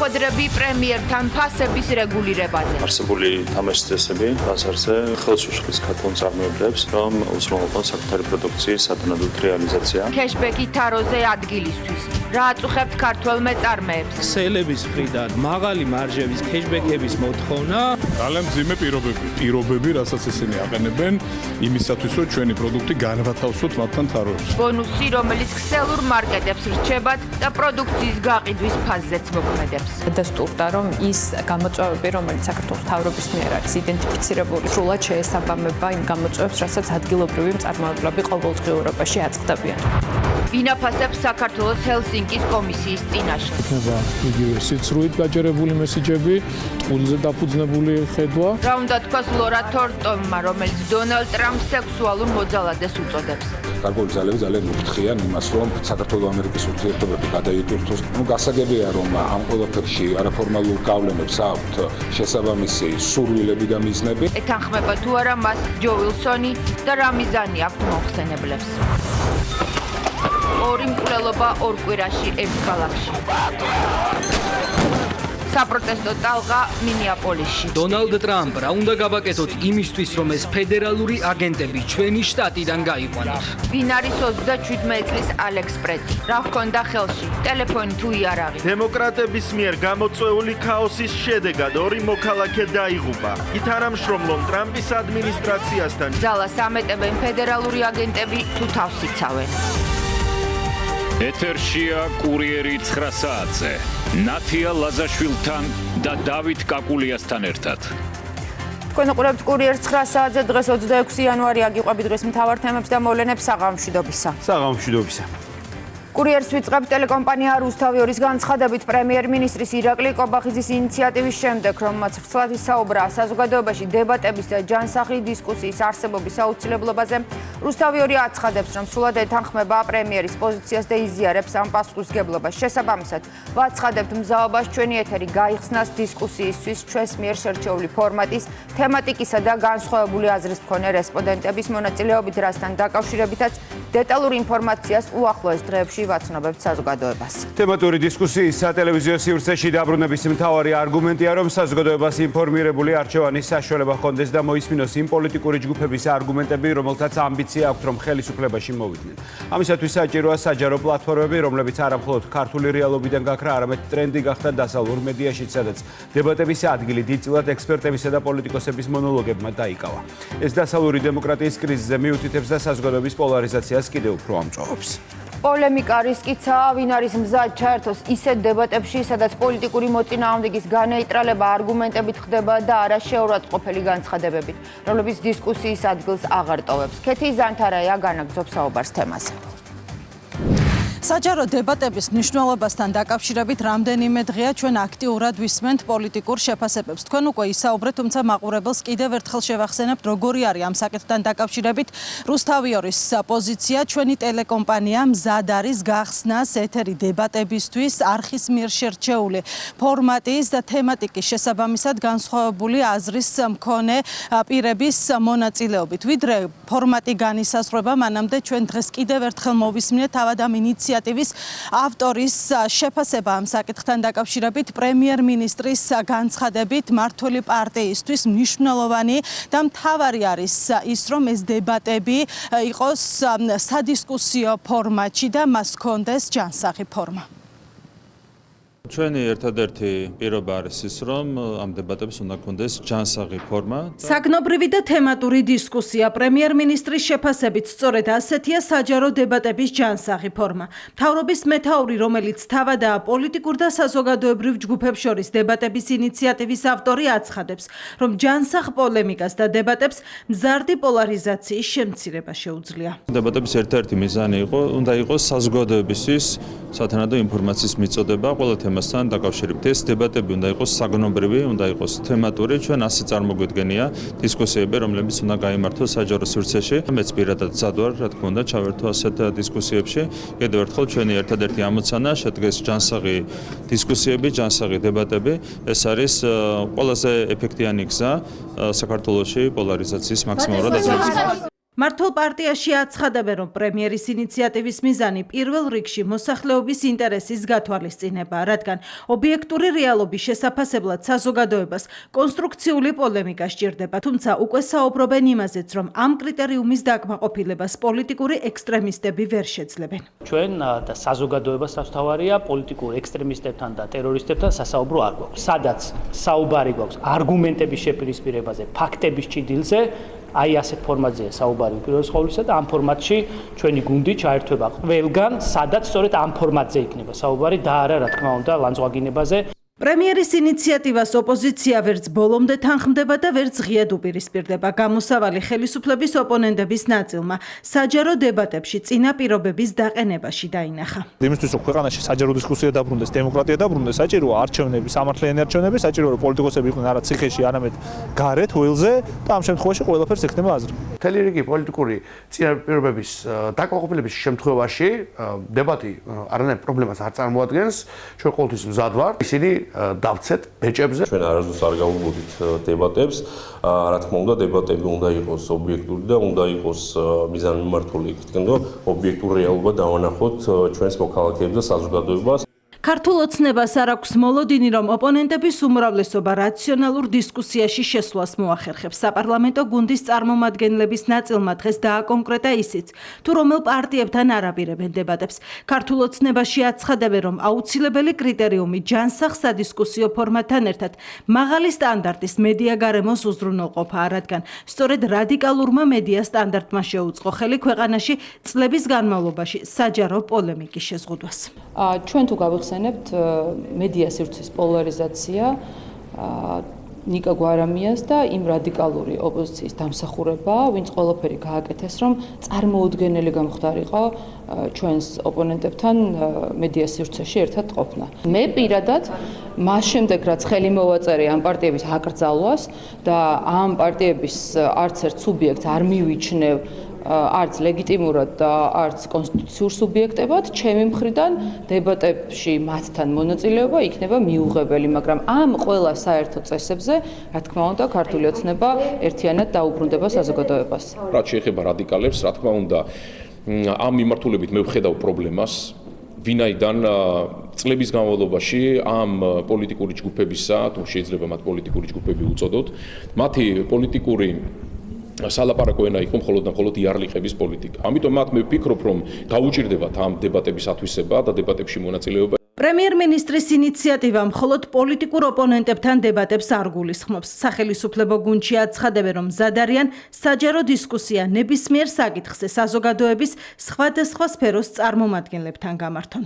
შეხვედრები პრემიერთან ფასების რეგულირებაზე. არსებული თამაშის წესები ბაზარზე ხელს უშლის ქართულ მწარმოებლებს, რომ უზრუნველყონ საკუთარი პროდუქციის ადანადოდ რეალიზაცია. Cashback-ი თაროზე ადგილისთვის. რა აწუხებთ ქართველ მეწარმეებს? სელების მხრიდან მაღალი მარჟების cashback-ების მოთხოვნა. ძალიან მძიმე პირობები, რასაც ისინი აყენებენ იმისათვის, რომ ჩვენი პროდუქტი განვათავსოთ მათთან თაროებში. ბონუსი, რომელიც ქსელურ მარკეტებს რჩებათ და პროდუქციის გაყიდვის ფაზზეც მოქმედებს. დასტურდა, რომ ის გამოწვევები, რომელიც საქართველოს მთავრობის მიერ არის იდენტიფიცირებული, სრულად შეესაბამება იმ გამოწვევებს, რასაც ადგილობრივი მწარმოებლები ყოველდღიურობაში აწყდებიან. ვინაფასებს საქართველოს ჰელსინკის კომისიის წინაშე. ხება იგივე სიცრუით გაჯერებული მესიჯები, ტყუილზე დაფუძნებული ხედვა. რა უნდა თქვას ლორა თორტონმა, რომელიც დონალდ ტრამპს სექსუალურ მოძალადეს უწოდებს. გარკვეული ძალები ძალიან მიგთხიან იმას, რომ საქართველოს-ამერიკის ურთიერთობები გადაიტვირთოს. გასაგებია, რომ ამ ყველაფერში არაფორმალურ გავლენებს აქვთ შესაბამისი სურვილები და მიზნები. ეთანხმება თუ არა მას ჯო ვილსონი და რა მიზანი აქვთ მომხსენებლებს. ორი მკვლელობა ორ კვირაში ერთ ქალაქში. საპროტესტო ტალღა მინეაპოლისში. დონალდ ტრამპ რა უნდა გავაკეთოთ იმისთვის, რომ ეს ფედერალური აგენტები ჩვენი შტატიდან გაიყვანოთ. ვინ არის 37 წლის ალექს პრეტი? რა ჰქონდა ხელში? ტელეფონი თუ იარაღი? დემოკრატების მიერ გამოწვეული ქაოსის შედეგად ორი მოქალაქე დაიღუპა. იქ არამშრომლობენ ტრამპის ადმინისტრაციასთან. ძალას ამეტებენ ფედერალური აგენტები თუ თავს იცავენ. ეთერშია კურიერი 9 საათზე. ნათია ლაზაშვილთან და დავით კაკულიასთან ერთად. თქვენ უყურებთ კურიერ 9 საათზე დღეს 26 იანვარია გიყვებით დღეს მთავარ თემებს და მოვლენებს საღამოშვიდობისა. საღამოშვიდობისა. კურიერს ვიწყებთ ტელეკომპანია რუსთავიორის განცხადებით პრემიერ-მინისტრის ირაკლი კობახიძის ინიციატივის შემდეგ, რომელმაც ვრცლად ისაუბრა საზოგადოებაში დებატების და ჯანსაღი დისკუსიის არსებობის აუცილებლობაზე. რუსთავიორი აცხადებს, რომ სრულად ეთანხმება პრემიერის პოზიციას და იზიარებს ამ პასუხისგებლობას. შესაბამისად, ვაცხადებთ მზაობას ჩვენი ეთერი გაიხსნას დისკუსიისთვის ჩვენს მიერ შერჩეული ფორმატის, თემატიკისა და განსხვავებული აზრის მქონე რესპონდენტების მონაწილეობით, რასთან დაკავშირებითაც დეტალურ ინფორმაციას უახლოეს დღეებში ვაცნობებთ საზოგადოებას. თემატური დისკუსიის სატელევიზიო სივრცეში დაბრუნების მთავარი არგუმენტია, რომ საზოგადოებას ინფორმირებული არჩევანის საშუალება ჰქონდეს და მოისმინოს იმ პოლიტიკური ჯგუფების არგუმენტები, რომელთაც ამბიცია აქვთ, რომ ხელისუფლებაში მოვიდნენ. ამისათვის საჭიროა საჯარო პლატფორმები, რომლებიც არა მხოლოდ ქართული რეალობიდან გაქრა, არამედ ტრენდი გახდა დასავლურ მედიაში, სადაც დებატების ადგილი დიდწილად ექსპერტებისა და პოლიტიკოსების მონოლოგებმა დაიკავა. ეს დასავლური დემოკრატიის კრიზისზე მიუთითებს და საზოგადოების პოლარიზაციას კიდევ უფრო ამწვავებს. პოლემიკა რისკიცაა, ვინ არის მზად ჩაერთოს ისეთ დებატებში, სადაც პოლიტიკური მოწინააღმდეგის განეიტრალება არგუმენტებით ხდება და არა შეურაცხყოფელი განცხადებებით, რომლებიც დისკუსიის ადგილს აღარ ტოვებს. ქეთი ზანთარაია განაგრძობს საუბარს თემაზე. საჯარო დებატების მნიშვნელობასთან დაკავშირებით რამდენიმე დღეა ჩვენ აქტიურად ვისმენთ პოლიტიკურ შეფასებებს. თქვენ უკვე ისაუბრეთ, თუმცა მაყურებელს კიდევ ერთხელ შევახსენებთ, როგორი არის ამ საკითხთან დაკავშირებით რუსთავიორის პოზიცია. ჩვენი ტელეკომპანია მზად არის გახსნას ეთერი დებატებისთვის არხის მიერ შერჩეული ფორმატის და თემატიკის შესაბამისად განსხვავებული აზრის მქონე პირების მონაწილეობით. ვიდრე ფორმატი განისაზღვრება, მანამდე ჩვენ დღეს კიდევ ერთხელ მოვისმინეთ თავად ამ ინიციატივის ავტორის შეფასება ამ საკითხთან დაკავშირებით პრემიერ-მინისტრის განცხადებით მმართველი პარტიისთვის მნიშვნელოვანი და მთავარი არის ის, რომ ეს დებატები იყოს სადისკუსიო ფორმატში და მას ჰქონდეს ჯანსაღი ფორმა. ჩვენი ერთადერთი პირობა არის ის, რომ ამ დებატებს უნდა ჰქონდეს ჯანსაღი ფორმა. საგნობრივი და თემატური დისკუსია პრემიერ-მინისტრის შეფასებით სწორედ ასეთია საჯარო დებატების ჯანსაღი ფორმა. მთავრობის მეთაური, რომელიც თავადაა პოლიტიკურ და საზოგადოებრივ ჯგუფებს შორის დებატების ინიციატივის ავტორი, აცხადებს, რომ ჯანსაღ პოლემიკას და დებატებს მზარდი პოლარიზაციის შემცირება შეუძლია. დებატების ერთ-ერთი მიზანი უნდა იყოს საზოგადოებისთვის სათანადო ინფორმაციის მიწოდება ყველა თემასთან დაკავშირებით. ეს დებატები უნდა იყოს საგნობრივი, უნდა იყოს თემატური. ჩვენ ასე წარმოგვიდგენია დისკუსიები, რომლებიც უნდა გაიმართოს საჯარო სივრცეში. მეც პირადად მზად ვარ, რა თქმა უნდა, ჩავერთო ასეთ დისკუსიებში. კიდევ ერთხელ ჩვენი ერთადერთი ამოცანა შედგეს ჯანსაღი დისკუსიები, ჯანსაღი დებატები. ეს არის ყველაზე ეფექტიანი გზა საქართველოში პოლარიზაციის მაქსიმალურად აძლევისთვის. მართლ პარტიაში აცხადებენ, რომ პრემიერის ინიციატივის მიზანი პირველ რიგში მოსახლეობის ინტერესის გათვალისწინებაა, რადგან ობიექტური რეალობის შესაფასებლად საზოგადოებას კონსტრუქციული პოლემიკა სჭირდება, თუმცა უკვე საუბრობენ იმაზეც, რომ ამ კრიტერიუმის დაკმაყოფილებას პოლიტიკური ექსტრემისტები ვერ შეძლებენ. ჩვენ და საზოგადოებას თავთავარია პოლიტიკურ ექსტრემისტებთან და ტერორისტებთან სასაუბრო არ გვაქვს. სადაც საუბარი გვაქვს არგუმენტების შეპირისპირებაზე, ფაქტების ჭიდილზე, აი ასეთ ფორმატზეა საუბარი უპირველეს ყოვლისა და ამ ფორმატში ჩვენი გუნდი ჩაერთვება ყველგან, სადაც სწორედ ამ ფორმატზე იქნება საუბარი და არა რა თქმა უნდა ლანძღვაგინებაზე. პრემიერის ინიციატივას ოპოზიცია ვერც ბოლომდე თანხმდება და ვერც ღიად უპირისპირდება. გამოსავალი ხელისუფლების ოპონენტების ნაწილმა საჯარო დებატებში წინა პირობების დაყენებაში დაინახა. იმისთვის რომ ქვეყანაში საჯარო დისკუსია დაბრუნდეს, დემოკრატია დაბრუნდეს, საჭიროა არჩევნები, სამართლიანი არჩევნები, საჭიროა რომ პოლიტიკოსები იყვნენ არა ციხეში, არამედ გარეთ, ველზე და ამ შემთხვევაში ყველაფერს ექნება აზრი. მთელი რიგი პოლიტიკური წინა პირობების დაკმაყოფილების შემთხვევაში დებატი არანაირ პრობლემას არ წარმოადგენს. ჩვენ ყოველთვის მზად ვართ. ისინი დავცეთ ბეჭებზე. ჩვენ არასდროს არ გავუგებთ დებატებს. რა თქმა უნდა, დებატები უნდა იყოს ობიექტური და უნდა იყოს მიზანმიმართული, იქიდან რომ ობიექტური რეალობა დავანახოთ ჩვენს მოქალაქეებს და საზოგადოებას. ქართულ ოცნებას არ აქვს მოლოდინი, რომ ოპონენტების უმრავლესობა რაციონალურ დისკუსიაში შესვლას მოახერხებს. საპარლამენტო გუნდის წარმომადგენლების ნაწილმა დღეს დააკონკრეტა ისიც, თუ რომელ პარტიებთან არაპირებენ დებატებს. ქართულ ოცნებაში აცხადებენ, რომ აუცილებელი კრიტერიუმი ჯანსაღ სადისკუსიო ფორმატთან ერთად მაღალი სტანდარტის მედია გარემოს უზრუნველყოფაა, რადგან სწორედ რადიკალურმა მედია სტანდარტმა შეუწყო ხელი ქვეყანაში წლების განმავლობაში საჯარო პოლემიკის შეზღუდვას. ჩვენ თუ გავიხსენებთ მედია სივრცის პოლარიზაცია, ნიკა გვარამიას და იმ რადიკალური ოპოზიციის დამსახურება, ვინც ყველაფერი გააკეთეს, რომ წარმოუდგენელი გამხდარიყო ჩვენს ოპონენტებთან მედია სივრცეში ერთად ყოფნა. მე პირადად მას შემდეგ, რაც ხელი მოვაწერე ამ პარტიების აკრძალვას და ამ პარტიების არც ერთ სუბიექტს არ მივიჩნევ არც ლეგიტიმურად და არც კონსტიტუციურ სუბიექტებად, ჩემი მხრიდან დებატებში მათთან მონაწილეობა იქნება მიუღებელი, მაგრამ ამ ყველა საერთო წესებზე, რა თქმა უნდა, ქართული ოცნება ერთიანად დაუბრუნდება საზოგადოებას. რაც შეეხება რადიკალებს, რა თქმა უნდა, ამ მიმართულებით მე ვხედავ პრობლემას, ვინაიდან წლების განმავლობაში ამ პოლიტიკური ჯგუფებისა, თუ შეიძლება მათ პოლიტიკური ჯგუფები უწოდოთ, მათი პოლიტიკური სალაპარაკო ენა იყო მხოლოდ და მხოლოდ იარლიყების პოლიტიკა. ამიტომ მე ვფიქრობ, რომ გაუჭირდებათ ამ დებატების ათვისება და დებატებში მონაწილეობა. პრემიერ-მინისტრის ინიციატივა მხოლოდ პოლიტიკურ ოპონენტებთან დებატებს არ გულისხმობს. სახელისუფლებო გუნდში აცხადებენ, რომ მზად არიან საჯარო დისკუსია ნებისმიერ საკითხზე საზოგადოების სხვადასხვა სფეროს წარმომადგენლებთან გამართონ.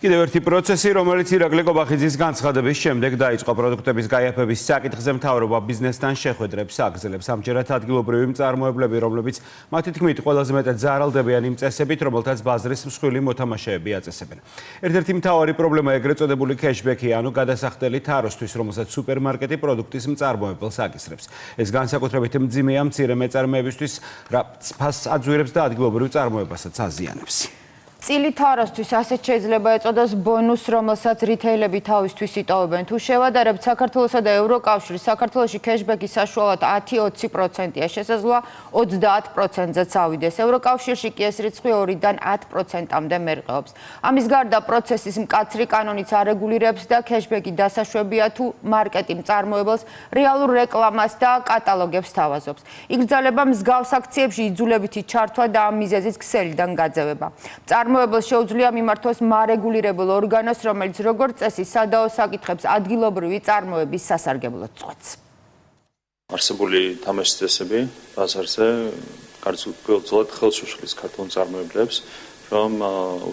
კიდევ ერთი პროცესი, რომელიც ირაკლი კობახიძის განცხადების შემდეგ დაიწყო პროდუქტების გაიაფების საკითხზე მთავრობა ბიზნესთან შეხვედრებს აგრძელებს. ამჯერად ადგილობრივი მწარმოებლები, რომლებიც მათი თქმით ყველაზე მეტად ზარალდებიან იმ წესებით, რომელთაც ბაზრის მსხვილი მოთამაშეები აწესებენ. ერთ-ერთი მთავარი პრობლემა ეგრეთ წოდებული კეშბექია, ანუ გადასახდელი თაროსთვის, რომელსაც სუპერმარკეტი პროდუქტის მწარმოებელს აკისრებს. ეს განსაკუთრებით მძიმეა მცირე მეწარმეებისთვის, რაც ფასს აძვირებს და ადგილობრივ წარმოებასაც აზიანებს. წილი თაროსთვის ასეთ შეიძლება ეწოდოს ბონუს, რომელსაც რითეილები თავისთვის იტოვებენ. თუ შევადარებთ საქართველოსა და ევროკავშირს, საქართველოში კეშბექი საშუალოდ 10-20%-ია, შესაძლოა 30%-ზეც ავიდეს. ევროკავშირში კი ეს რიცხვი 2-დან 10%-მდე მერყეობს. ამის გარდა პროცესის მკაცრი კანონიც არეგულირებს და კეშბექი დასაშვებია თუ მარკეტი მწარმოებელს რეალურ რეკლამას და კატალოგებს თავაზობს. იგრძელება მსგავს აქციებში იძულებითი ჩართვა და ამ მიზეზით ქსელიდან გაძევება. მწარმოებელს შეუძლია მიმართოს მარეგულირებულ ორგანოს, რომელიც როგორც წესი სადაო საკითხებს ადგილობრივი წარმოების სასარგებლოდ წყვეტს. არსებული თამაშის წესები ბაზარზე გარკვეულწილად ხელს უშლის ქართულ მწარმოებლებს, რომ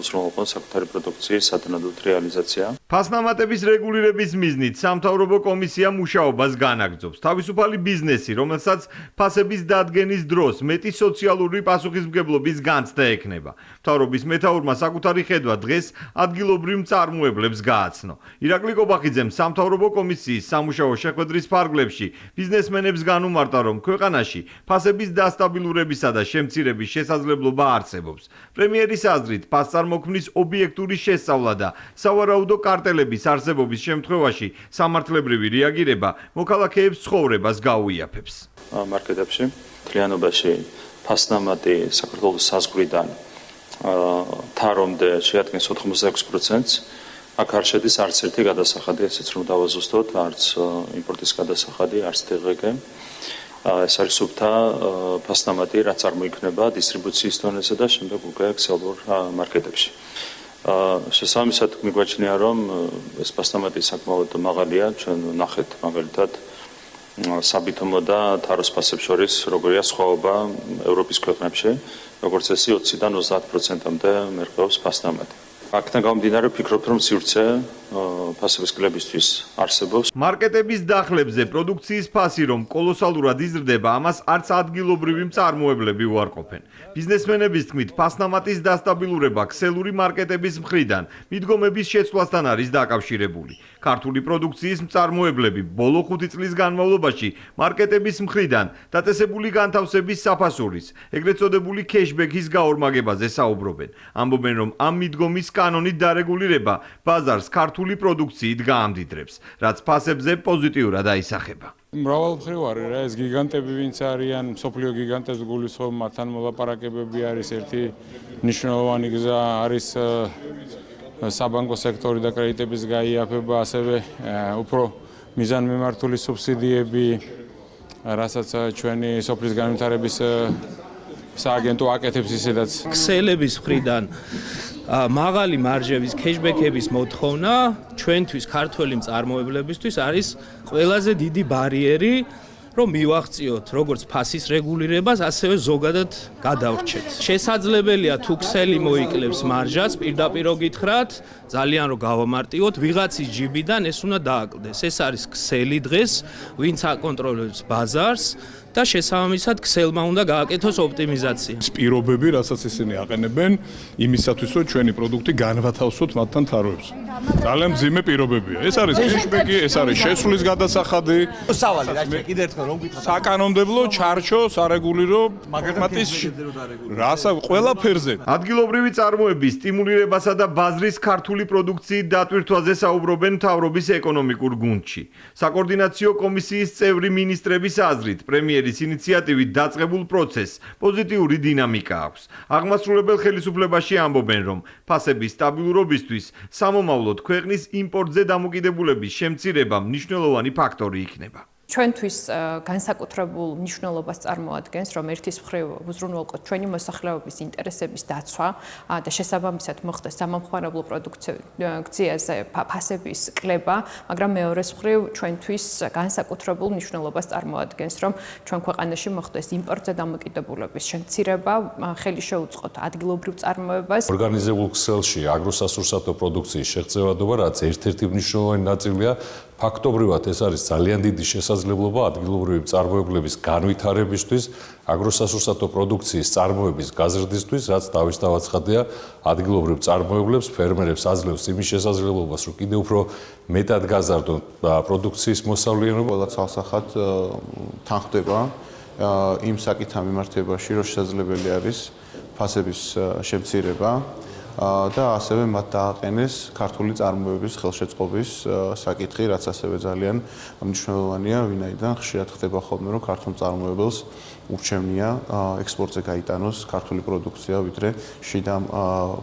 უზრუნველყონ საკუთარი პროდუქციის სათანადოდ რეალიზაცია. ფასნამატების რეგულირების მიზნით სამთავრობო კომისია მუშაობას განაგრძობს. თავისუფალი ბიზნესი, რომელსაც ფასების დადგენის დროს მეტი სოციალური პასუხისმგებლობის განცდა ექნება. მთავრობის მეთაურმა საკუთარი ხედვა დღეს ადგილობრივ მწარმოებლებს გააცნო. ირაკლი კობახიძემ სამთავრობო კომისიის სამუშაო შეხვედრის ფარგლებში ბიზნესმენებს განუმარტა, რომ ქვეყანაში ფასების დასტაბილურებისა და შემცირების შესაძლებლობა არსებობს. პრემიერის აზრით, ფასწარმოქმნის ობიექტური შესწავლა და სავარაუდო კარტელების არსებობის შემთხვევაში სამართლებრივი რეაგირება მოქალაქეებს ცხოვრებას გაუიაფებს. მარკეტებში მთლიანობაში ფასნამატი საქართველოს საზღვრიდან თარომდე შეადგენს 86%-ს. აქ არ შედის არც ერთი გადასახადი, ესეც რომ დავაზუსტოთ, არც იმპორტის გადასახადი, არც დღგ. ეს არის სუფთა ფასნამატი, რაც წარმოიქმნება დისტრიბუციის დონეზე და შემდეგ უკვე ქსელბურ მარკეტებში. შესაბამისად მიგვაჩნია, რომ ეს ფასნამატი საკმაოდ მაღალია, ჩვენ ნახეთ მაგალითად საბითუმო და თაროს ფასებს შორის როგორია სხვაობა ევროპის ქვეყნებში, როგორც წესი 20-დან 30%-მდე მერყეობს ფასნამატი. აქედან გამომდინარე ვფიქრობთ, რომ სივრცე ფასების კლებისთვის არსებობს. მარკეტების დახლებზე პროდუქციის ფასი რომ კოლოსალურად იზრდება, ამას არც ადგილობრივი მწარმოებლები უარყოფენ. ბიზნესმენების თქმით, ფასნამატის დასტაბილურება ქსელური მარკეტების მხრიდან მიდგომების შეცვლასთან არის დაკავშირებული. ქართული პროდუქციის მწარმოებლები ბოლო 5 წლის განმავლობაში მარკეტების მხრიდან დაწესებული განთავსების საფასურის, ეგრეთ წოდებული ქეშბექის გაორმაგებაზე საუბრობენ. ამბობენ, რომ ამ მიდგომის კანონით დარეგულირება ბაზარს ქართული პროდუქციით გაამდიდრებს, რაც ფასებზე პოზიტიურად აისახება. მრავალმხრივარი რა ეს გიგანტები ვინც არიან, მსოფლიო გიგანტებს გულისხმობ, მათთან მოლაპარაკებები არის ერთი მნიშვნელოვანი გზა არის საბანკო სექტორი და კრედიტების გაიაფება, ასევე უფრო მიზანმიმართული სუბსიდიები, რასაც ჩვენი სოფლის განვითარების სააგენტო აკეთებს ისედაც. ქსელების მხრიდან მაღალი მარჟების ქეშბექების მოთხოვნა ჩვენთვის ქართველი მწარმოებლებისთვის არის ყველაზე დიდი ბარიერი, რომ მივაღწიოთ როგორც ფასის რეგულირებას, ასევე ზოგადად გადავრჩეთ. შესაძლებელია თუ ქსელი მოიკლებს მარჟას, პირდაპირ გითხრათ, ძალიან რომ გავამარტივოთ, ვიღაცის ჯიბიდან ეს უნდა დააკლდეს. ეს არის ქსელი დღეს, ვინც აკონტროლებს ბაზარს და შესაბამისად ქსელმა უნდა გააკეთოს ოპტიმიზაცია. პირობები, რასაც ისინი აყენებენ, იმისათვის, რომ ჩვენი პროდუქტი განვათავსოთ მათთან თაროებს. ძალიან მძიმე პირობებია. ეს არის კეშბექი, ეს არის შესვლის გადასახადი. სავალი რა კიდე ერთხელ რომ გითხრათ. საკანონმდებლო, ჩარჩო, სარეგულირო, მაგათმატის რასა ყველაფერზე. ადგილობრივი წარმოების სტიმულირებასა და ბაზრის ქართული პროდუქციით დატვირთვაზე საუბრობენ მთავრობის ეკონომიკურ გუნდში. საკოორდინაციო კომისიის წევრი მინისტრების აზრით, პრემიერის ინიციატივით დაწყებულ პროცესს პოზიტიური დინამიკა აქვს. აღმასრულებელ ხელისუფლებაში ამბობენ, რომ ფასების სტაბილურობისთვის სამომავლოდ ქვეყნის იმპორტზე დამოკიდებულების შემცირება მნიშვნელოვანი ფაქტორი იქნება. ჩვენთვის განსაკუთრებულ მნიშვნელობას წარმოადგენს, რომ ერთის მხრივ უზრუნველყოთ ჩვენი მოსახლეობის ინტერესების დაცვა და შესაბამისად მოხდეს სამომხმარებლო პროდუქციაზე ფასების კლება, მაგრამ მეორეს მხრივ ჩვენთვის განსაკუთრებულ მნიშვნელობას წარმოადგენს, რომ ჩვენ ქვეყანაში მოხდეს იმპორტზე დამოკიდებულების შემცირება, ხელი შეუწყოთ ადგილობრივ წარმოებას. ორგანიზებულ ქსელში აგროსასურსათო პროდუქციის შეღწევადობა, რაც ერთ-ერთი მნიშვნელოვანი ნაწილია, ფაქტობრივად ეს არის ძალიან დიდი შესაძლებლობა ადგილობრივი მწარმოებლების განვითარებისთვის, აგროსასურსათო პროდუქციის წარმოების გაზრდისთვის, რაც თავისთავად ცხადია ადგილობრივ მწარმოებლებს, ფერმერებს აძლევს იმის შესაძლებლობას, რომ კიდევ უფრო მეტად გაზარდონ პროდუქციის მოსავლიანობა. ყველა ცალსახად თანხდება იმ საკითხთან მიმართებაში, რომ შესაძლებელი არის ფასების შემცირება. და ასევე მათ დააყენეს ქართული წარმოების ხელშეწყობის საკითხი, რაც ასევე ძალიან მნიშვნელოვანია, ვინაიდან ხშირად ხდება ხოლმე, რომ ქართულ წარმოებელს ურჩევნია ექსპორტზე გაიტანოს ქართული პროდუქცია, ვიდრე შიდა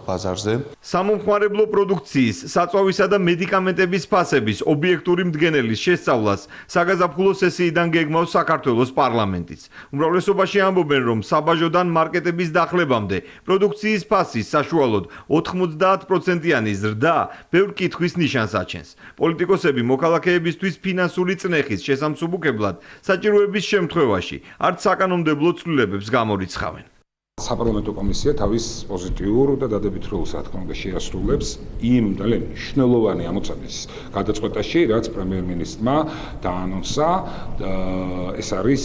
ბაზარზე. სამომხმარებლო პროდუქციის, საწვავისა და მედიკამენტების ფასების ობიექტური მდგენელის შესწავლას საგაზაფხულო სესიიდან გეგმავს საქართველოს პარლამენტიც. უმრავლესობაში ამბობენ, რომ საბაჟოდან მარკეტების დახლებამდე პროდუქციის ფასის საშუალოდ 90%-იანი ზრდა ბევრ კითხვის ნიშანს აჩენს. პოლიტიკოსები მოქალაქეებისთვის ფინანსური წნეხის შესამსუბუქებლად საჭიროების შემთხვევაში არც საკანონმდებლო ცვლილებებს გამორიცხავენ. საპარლამენტო კომისია თავის პოზიტიურ და დადებითრულ რა თქმა უნდა შეასრულებს იმ ძალიან მნიშვნელოვანი ამოცანის გადაწყვეტაში, რაც პრემიერ-მინისტრმა დაანონსა. ეს არის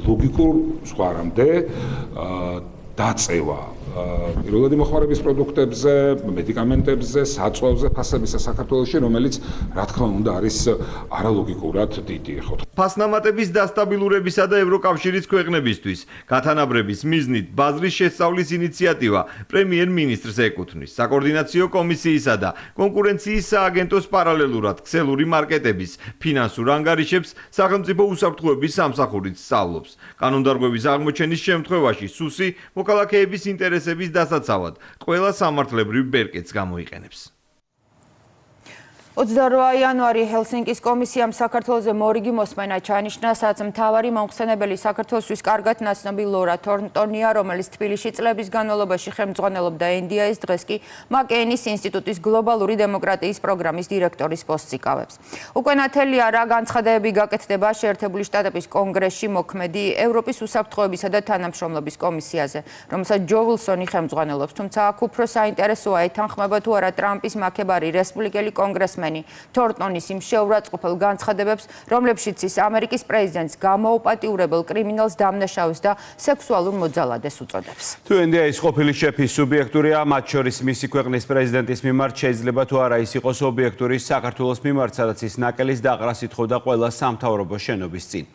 ლოგიკურ ზღვარამდე დაწევა პირველადი მოხმარების პროდუქტებზე, მედიკამენტებზე, საწვავზე ფასებისა საქართველოში, რომელიც რა თქმა უნდა არის არალოგიკურად დიდი. ფასნამატების დასტაბილურებისა და ევროკავშირის ქვეყნებისთვის გათანაბრების მიზნით ბაზრის შესწავლის ინიციატივა პრემიერ-მინისტრს ეკუთვნის. საკოორდინაციო კომისიისა და კონკურენციის სააგენტოს პარალელურად ქსელური მარკეტების ფინანსურ ანგარიშებს სახელმწიფო უსაფრთხოების სამსახურიც სწავლობს. კანონდარღვევის აღმოჩენის შემთხვევაში სუსი მოქალაქეების ინტერესების დასაცავად ყველა სამართლებრივ ბერკეტს გამოიყენებს. 28 იანვარი ჰელსინკის კომისიამ საქართველოზე მორიგი მოსმენა ჩაანიშნა, სადაც მთავარი მომხსენებელი საქართველოსთვის კარგად ნაცნობი ლორა თორნტონია, რომელიც თბილისში წლების განმავლობაში ხელმძღვანელობდა NDI-ს, დღეს კი მაკეინის ინსტიტუტის გლობალური დემოკრატიის პროგრამის დირექტორის პოსტს იკავებს. უკვე ნათელია, რა განცხადებები გაკეთდება შეერთებული შტატების კონგრესში მოქმედი ევროპის უსაფრთხოებისა და თანამშრომლობის კომისიაზე, რომელსაც ჯო ვილსონი ხელმძღვანელობს, თუმცა აქ უფრო საინტერესოა ეთანხმება თუ არა ტრამპის მაქებარი რესპუბლიკელი კონგრესმენი თორნტონის იმ შეურაცხყოფელ განცხადებებს, რომლებშიც ის ამერიკის პრეზიდენტს გამოუპატიურებელ კრიმინალს დამნაშავეს და სექსუალურ მოძალადეს უწოდებს. თუ NDI-ის ყოფილი შეფის სუბიექტურია, მათ შორის მისი ქვეყნის პრეზიდენტის მიმართ შეიძლება თუ არა ის იყოს ობიექტური საქართველოს მიმართ, სადაც ის ნაკელის დაყრას ითხოვდა ყველა სამთავრობო შენობის წინ.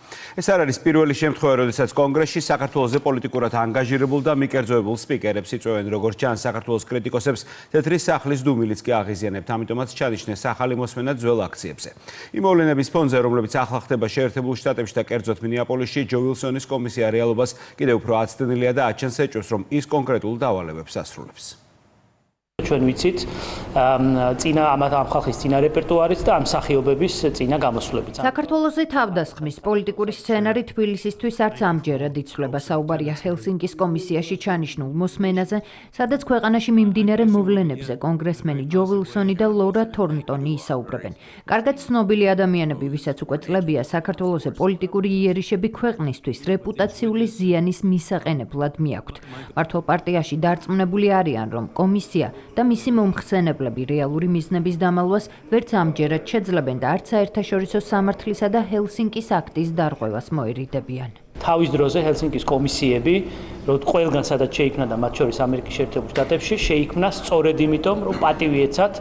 ეს არ არის პირველი შემთხვევა, როდესაც კონგრესში საქართველოზე პოლიტიკურად ანგაჟირებულ და მიკერძოებულ სპიკერებს იწვევენ, როგორც ჩანს საქართველოს კრიტიკოსებს თეთრი სახლის დუმილიც კი აღიზიანებთ, ამიტომაც ჩანიშნეს ახალი მოსმენა ძველ აქციებზე. იმ მოვლენების ფონზე, რომლებიც ახლა ხდება შეერთებულ შტატებში და კერძოდ მინეაპოლისში, ჯო ვილსონის კომისია რეალობას კიდევ უფრო აცდენილია და აჩენს ეჭვს, რომ ის კონკრეტულ დავალებებს ასრულებს. ჩვენ ვიცით წინა ამ ხალხის წინა რეპერტუარიც და ამ სახეობების წინა გამოსვლებით. საქართველოზე თავდასხმის პოლიტიკური სცენარი თბილისისთვის არც ამჯერად იცვლება. საუბარია ჰელსინკის კომისიაში ჩანიშნულ მოსმენაზე, სადაც ქვეყანაში მიმდინარე მოვლენებზე კონგრესმენი ჯო ვილსონი და ლორა თორნტონი ისაუბრებენ. კარგად ცნობილი ადამიანები, ვისაც უკვე წლებია საქართველოზე პოლიტიკური იერიშები ქვეყნისთვის რეპუტაციული ზიანის მისაყენებლად მიაქვთ. მართლ პარტიაში დარწმუნებული არიან, რომ კომისია და მისი მომხსენებლები რეალური მიზნების დამალვას ვერც ამჯერად შეძლებენ და არც საერთაშორისო სამართლისა და ჰელსინკის აქტის დარღვევას მოერიდებიან. თავის დროზე ჰელსინკის კომისიები, რომ ყველგან სადაც შეიქმნა და მათ შორის ამერიკის შეერთებულ შტატებში შეიქმნა სწორედ იმიტომ, რომ პატივი ეცათ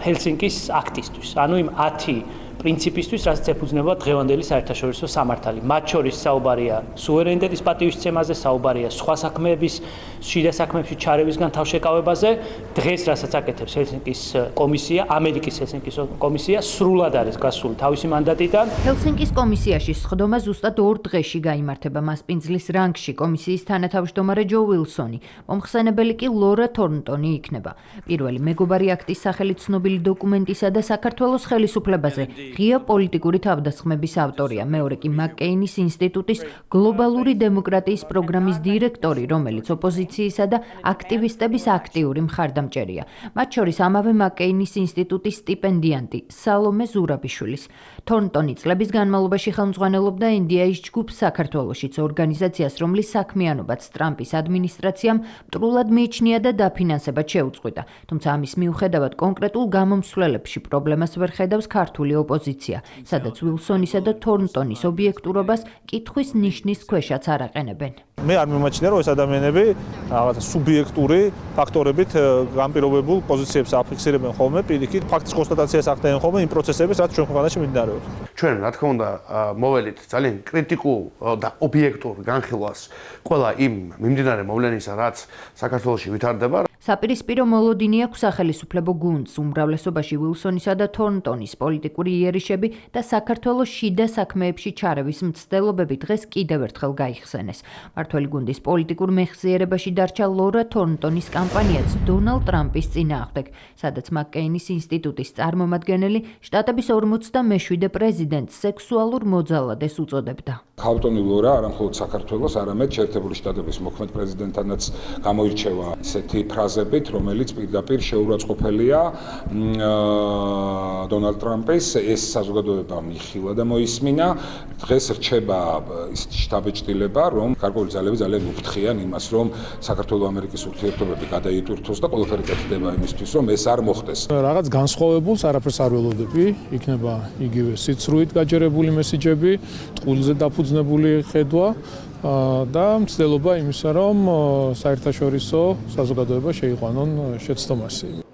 ჰელსინკის აქტისთვის. ანუ იმ 10 პრინციპისთვის, რაც ეფუძნება დღევანდელი საერთაშორისო სამართალი. მათ შორის საუბარია სუვერენიტეტის პატივისცემაზე, საუბარია სხვა საქმეების, შიდა საქმეებში ჩარევისგან თავშეკავებაზე. დღეს, რასაც აკეთებს ჰელსინკის კომისია, ამერიკის ჰელსინკის კომისია, სრულად არის გასული თავისი მანდატიდან. ჰელსინკის კომისიაში სხდომა ზუსტად 2 დღეში გაიმართება. მასპინძლის რანგში კომისიის თანათავმჯდომარე ჯო ვილსონი, მომხსენებელი კი ლორა თორნტონი იქნება. პირველი მეგობარი აქტის სახელით ცნობილი დოკუმენტისა და საქართველოს ხელისუფლებაზე ღია პოლიტიკური თავდასხმების ავტორია, მეორე კი მაკეინის ინსტიტუტის გლობალური დემოკრატიის პროგრამის დირექტორი, რომელიც ოპოზიციისა და აქტივისტების აქტიური მხარდამჭერია. მათ შორის ამავე მაკეინის ინსტიტუტის სტიპენდიანტი სალომე ზურაბიშვილის. თორნტონი წლების განმავლობაში ხელმძღვანელობდა NDI-ის ჯგუფს საქართველოშიც, ორგანიზაციას, რომლის საქმიანობაც ტრამპის ადმინისტრაციამ მტრულად მიიჩნია და დაფინანსებად შეუწყვიტა. თუმცა ამის მიუხედავად კონკრეტულ გამომცვლელებში პრობლემას ვერ ხედავს ქართული ოპოზიცია, სადაც ვილსონისა და თორნტონის ობიექტურობას კითხვის ნიშნის ქვეშაც არ აყენებენ. მე არ მიმაჩნია, რომ ეს ადამიანები რაღაცა სუბიექტური ფაქტორებით განპირობებულ პოზიციებს აფიქსირებენ ხოლმე, პირიქით ფაქტის კონსტატაციას ახდენენ ხოლმე იმ პროცესების, რაც ჩვენ ქვეყანაში მიმდინარეობს. ჩვენ რა თქმა უნდა მოველით ძალიან კრიტიკულ და ობიექტურ განხილვას ყველა იმ მიმდინარე მოვლენისა, რაც საქართველოში ვითარდება. საპირისპირო მოლოდინი აქვს სახელისუფლებო გუნდს, უმრავლესობაში ვილსონისა და თორნტონის პოლიტიკური იერიშები და საქართველოს შიდა საქმეებში ჩარევის მცდელობები დღეს კიდევ ერთხელ გაიხსენეს. მმართველი გუნდის პოლიტიკურ მეხსიერებაში დარჩა ლორა თორნტონის კამპანიაც დონალდ ტრამპის წინააღმდეგ, სადაც მაკეინის ინსტიტუტის წარმომადგენელი შტატების 47 პრეზიდენტს სექსუალურ მოძალადეს უწოდებდა. ქავტონი ლორა არა მხოლოდ საქართველოს, არამედ შეერთებული შტატების მოქმედ პრეზიდენტთანაც გამოირჩევა ესეთი ფრაზებით, რომელიც პირდაპირ შეურაცხყოფელია დონალდ ტრამპის. ეს საზოგადოება მიხილა და მოისმინა. დღეს რჩება ის შტაბ-ჭრილება, რომ გარკვეული ძალები ძალიან უფრთხიან იმას, რომ საქართველო-ამერიკის ურთიერთობები გადაიტვირთოს და ყველაფერი კეთდება იმისთვის, რომ ეს არ მოხდეს. რაღაც განსხვავებულს არაფერს არ ველოდები, იქნება იგივე სიცრუით გაჯერებული მესიჯები, ტყუილზე დაფუძნებული ხედვა და მცდელობა იმისა, რომ საერთაშორისო საზოგადოება შეიყვანონ შეცდომასი.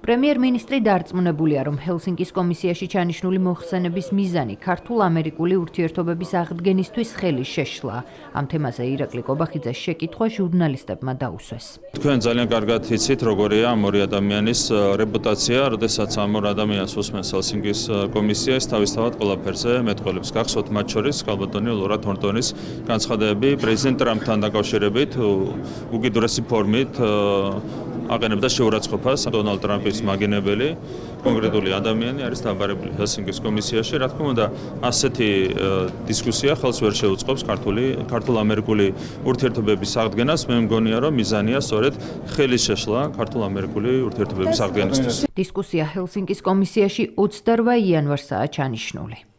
პრემიერ-მინისტრი დარწმუნებულია, რომ ჰელსინკის კომისიაში ჩანიშნული მოხსენების მიზანი ქართულ-ამერიკული ურთიერთობების აღდგენისთვის ხელის შეშლა. ამ თემაზე ირაკლი კობახიძეს შეკითხვა ჟურნალისტებმა დაუსვეს. თქვენ ძალიან კარგად იცით, როგორია ამ ორი ადამიანის რეპუტაცია, როდესაც ამ ორ ადამიანს უსმენს ჰელსინკის კომისია, ის თავისთავად ყველაფერზე მეტყველებს. გახსოვთ მათ შორის ქალბატონი ლორა თორნტონის განცხადებები პრეზიდენტ ტრამპთან დაკავშირებით უკიდურესი ფორმით აყენებდა შეურაცხყოფას დონალდ ტრამპის მაგინებელი კონკრეტული ადამიანი არის დაბარებული ჰელსინკის კომისიაში. რა თქმა უნდა, ასეთი დისკუსია ხელს ვერ შეუწყობს ქართულ-ამერიკული ურთიერთობების აღდგენას. მე მგონია, რომ მიზანია სწორედ ხელის შეშლა ქართულ-ამერიკული ურთიერთობების აღდგენისთვის. დისკუსია ჰელსინკის კომისიაში 28 იანვარსაა ჩანიშნული.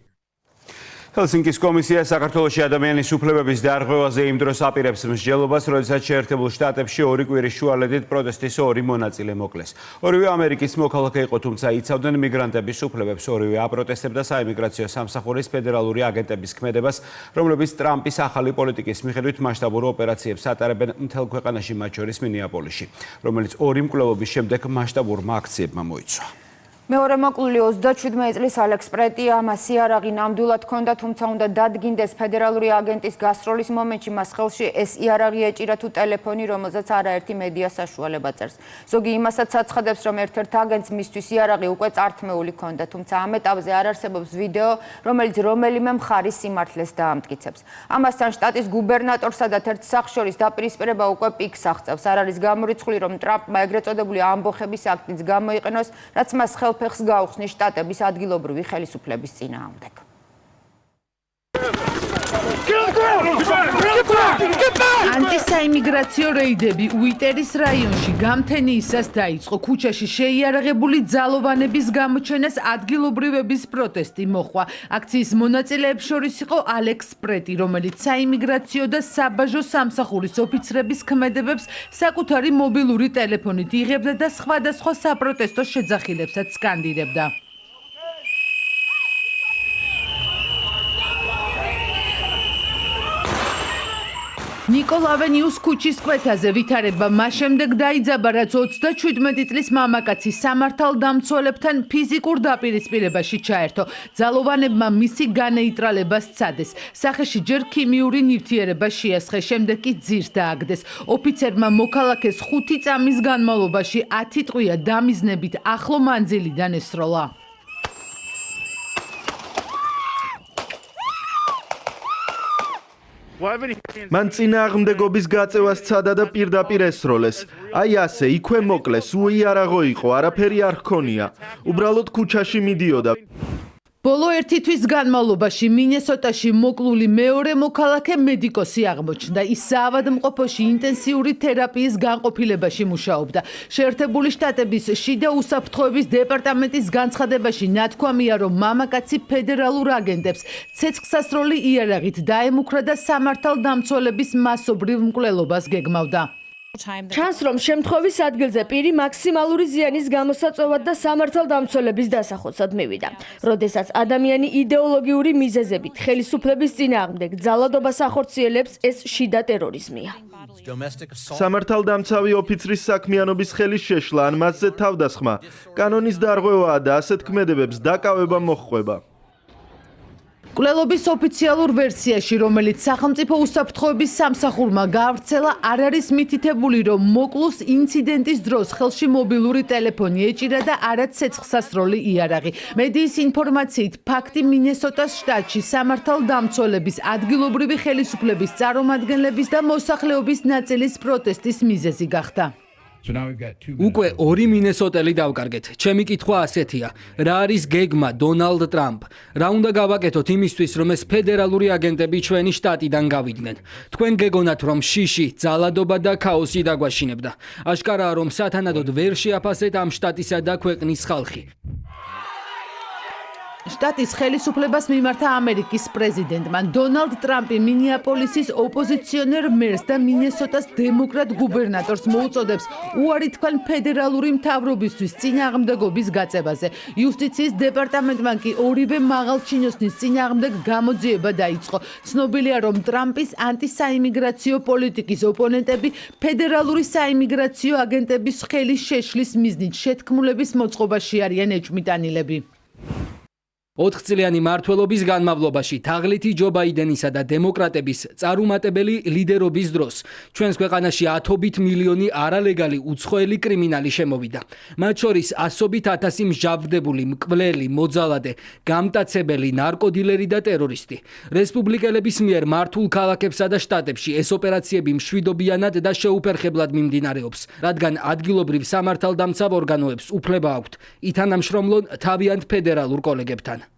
ჰელსინკის კომისია საქართველოში ადამიანის უფლებების დარღვევაზე იმ დროს აპირებს მსჯელობას, როდესაც შეერთებულ შტატებში 2 კვირის შუალედით პროტესტის 2 მონაწილე მოკლეს. ორივე ამერიკის მოქალაქე იყო, თუმცა იცავდნენ მიგრანტების უფლებებს. ორივე აპროტესტებდა საიმიგრაციო სამსახურის ფედერალური აგენტების ქმედებას, რომლებიც ტრამპის ახალი პოლიტიკის მიხედვით მასშტაბურ ოპერაციებს ატარებენ მთელ ქვეყანაში, მათ შორის მინეაპოლისში, რომელიც 2 მკვლელობის შემდეგ მასშტაბურმა აქციებმა მოიცვა. მეორე მოკლული 27 წლის ალექს პრეტი ამას იარაღი ნამდვილად ჰქონდა, თუმცა უნდა დადგინდეს ფედერალური აგენტის გასროლის მომენტში მას ხელში ეს იარაღი ეჭირა თუ ტელეფონი, რომელზეც არაერთი მედია საშუალება წერს. ზოგი იმასაც აცხადებს, რომ ერთ-ერთ აგენტს მისთვის იარაღი უკვე წართმეული ჰქონდა, თუმცა ამ ეტაპზე არ არსებობს ვიდეო, რომელიც რომელიმე მხარის სიმართლეს დაამტკიცებს. ამასთან შტატის გუბერნატორსა და ერთ სახშორის დაპირისპირება უკვე პიკს აღწევს. არ არის გამორიცხული, რომ ტრამპმა ეგრეთ წოდებული ამბოხების აქტიც გამოიყენოს, რაც მას ფეხს გაუხსნის შტატების ადგილობრივი ხელისუფლების წინააღმდეგ. ანტისაიმიგრაციო რეიდები უიტერის რაიონში გამთენიისას დაიწყო. ქუჩაში შეიარაღებული ძალოვანების გამოჩენას ადგილობრივების პროტესტი მოჰყვა. აქციის მონაწილეებს შორის იყო ალექს პრეტი, რომელიც საიმიგრაციო და საბაჟო სამსახურის ოფიცრების ქმედებებს საკუთარი მობილური ტელეფონით იღებდა და სხვადასხვა საპროტესტო შეძახილებსაც სკანდირებდა. ნიკოლ ავენიუს ქუჩის კვეთაზე ვითარება მას შემდეგ დაიძაბა, რაც 37 წლის მამაკაცი სამართალდამცველებთან ფიზიკურ დაპირისპირებაში ჩაერთო. ძალოვანებმა მისი განეიტრალება სცადეს. სახეში ჯერ ქიმიური ნივთიერება შეასხეს, შემდეგ კი ძირს დააგდეს. ოფიცერმა მოქალაქეს 5 წამის განმავლობაში 10 ტყვია დამიზნებით ახლო მანძილიდან ესროლა. მან წინააღმდეგობის გაწევა სცადა და პირდაპირ ესროლეს. აი ასე, იქვე მოკლეს, უიარაღო იყო, არაფერი არ ჰქონია. უბრალოდ ქუჩაში მიდიოდა. ბოლო 1 თვის განმავლობაში მინესოტაში მოკლული მეორე მოქალაქე მედიკოსი აღმოჩნდა. ის საავადმყოფოში ინტენსიური თერაპიის განყოფილებაში მუშაობდა. შეერთებული შტატების შიდა უსაფრთხოების დეპარტამენტის განცხადებაში ნათქვამია, რომ მამაკაცი ფედერალურ აგენტებს ცეცხლსასროლი იარაღით დაემუქრა და სამართალდამცველების მასობრივ მკვლელობას გეგმავდა. ჩანს, რომ შემთხვევის ადგილზე პირი მაქსიმალური ზიანის გამოსაწვევად და სამართალდამცველების დასახოცად მივიდა. როდესაც ადამიანი იდეოლოგიური მიზეზებით ხელისუფლების წინააღმდეგ ძალადობას ახორციელებს, ეს შიდა ტერორიზმია. სამართალდამცავი ოფიცრის საქმიანობის ხელის შეშლა ან მასზე თავდასხმა კანონის დარღვევაა და ასეთ ქმედებებს დაკავება მოჰყვება. მკვლელობის ოფიციალურ ვერსიაში, რომელიც სახელმწიფო უსაფრთხოების სამსახურმა გაავრცელა, არ არის მითითებული, რომ მოკლუს ინციდენტის დროს ხელში მობილური ტელეფონი ეჭირა და არა ცეცხლსასროლი იარაღი. მედიის ინფორმაციით, ფაქტი მინესოტას შტატში სამართალდამცველების, ადგილობრივი ხელისუფლების წარმომადგენლების და მოსახლეობის ნაწილის პროტესტის მიზეზი გახდა. უკვე 2 მინესოტელი დავკარგეთ. ჩემი კითხვა ასეთია: რა არის გეგმა დონალდ ტრამპ? რა უნდა გავაკეთოთ იმისთვის, რომ ეს ფედერალური აგენტები ჩვენი შტატიდან გავიდნენ? თქვენ გეგონათ, რომ შიში, ძალადობა და ქაოსი დაგვაშინებდა. აშკარაა, რომ სათანადოდ ვერ შეაფასეთ ამ შტატისა და ქვეყნის ხალხი. შტატის ხელისუფლებას მიმართა ამერიკის პრეზიდენტმა დონალდ ტრამპი მინეაპოლისის ოპოზიციონერ მერს და მინესოტას დემოკრატ გუბერნატორს მოუწოდებს უარი თქვენ ფედერალური მთავრობისთვის წინააღმდეგობის გაწევაზე. იუსტიციის დეპარტამენტმა კი ორივე მაღალჩინოსნის წინააღმდეგ გამოძიება დაიწყო. ცნობილია, რომ ტრამპის ანტისაიმიგრაციო პოლიტიკის ოპონენტები ფედერალური საიმიგრაციო აგენტების ხელის შეშლის მიზნით შეთქმულების მოწყობაში არიან ეჭვმიტანილები. 4 წლიანი მმართველობის განმავლობაში თაღლითი ჯო ბაიდენისა და დემოკრატების წარუმატებელი ლიდერობის დროს ჩვენს ქვეყანაში ათობით მილიონი არალეგალი უცხოელი კრიმინალი შემოვიდა. მათ შორის ასობით ათასი მსჯავრდებული, მკვლელი, მოძალადე, გამტაცებელი, ნარკოდილერი და ტერორისტი. რესპუბლიკელების მიერ მართულ ქალაქებსა და შტატებში ეს ოპერაციები მშვიდობიანად და შეუფერხებლად მიმდინარეობს, რადგან ადგილობრივ სამართალდამცავ ორგანოებს უფლება აქვთ ითანამშრომლონ თავიანთ ფედერალურ კოლეგებთან.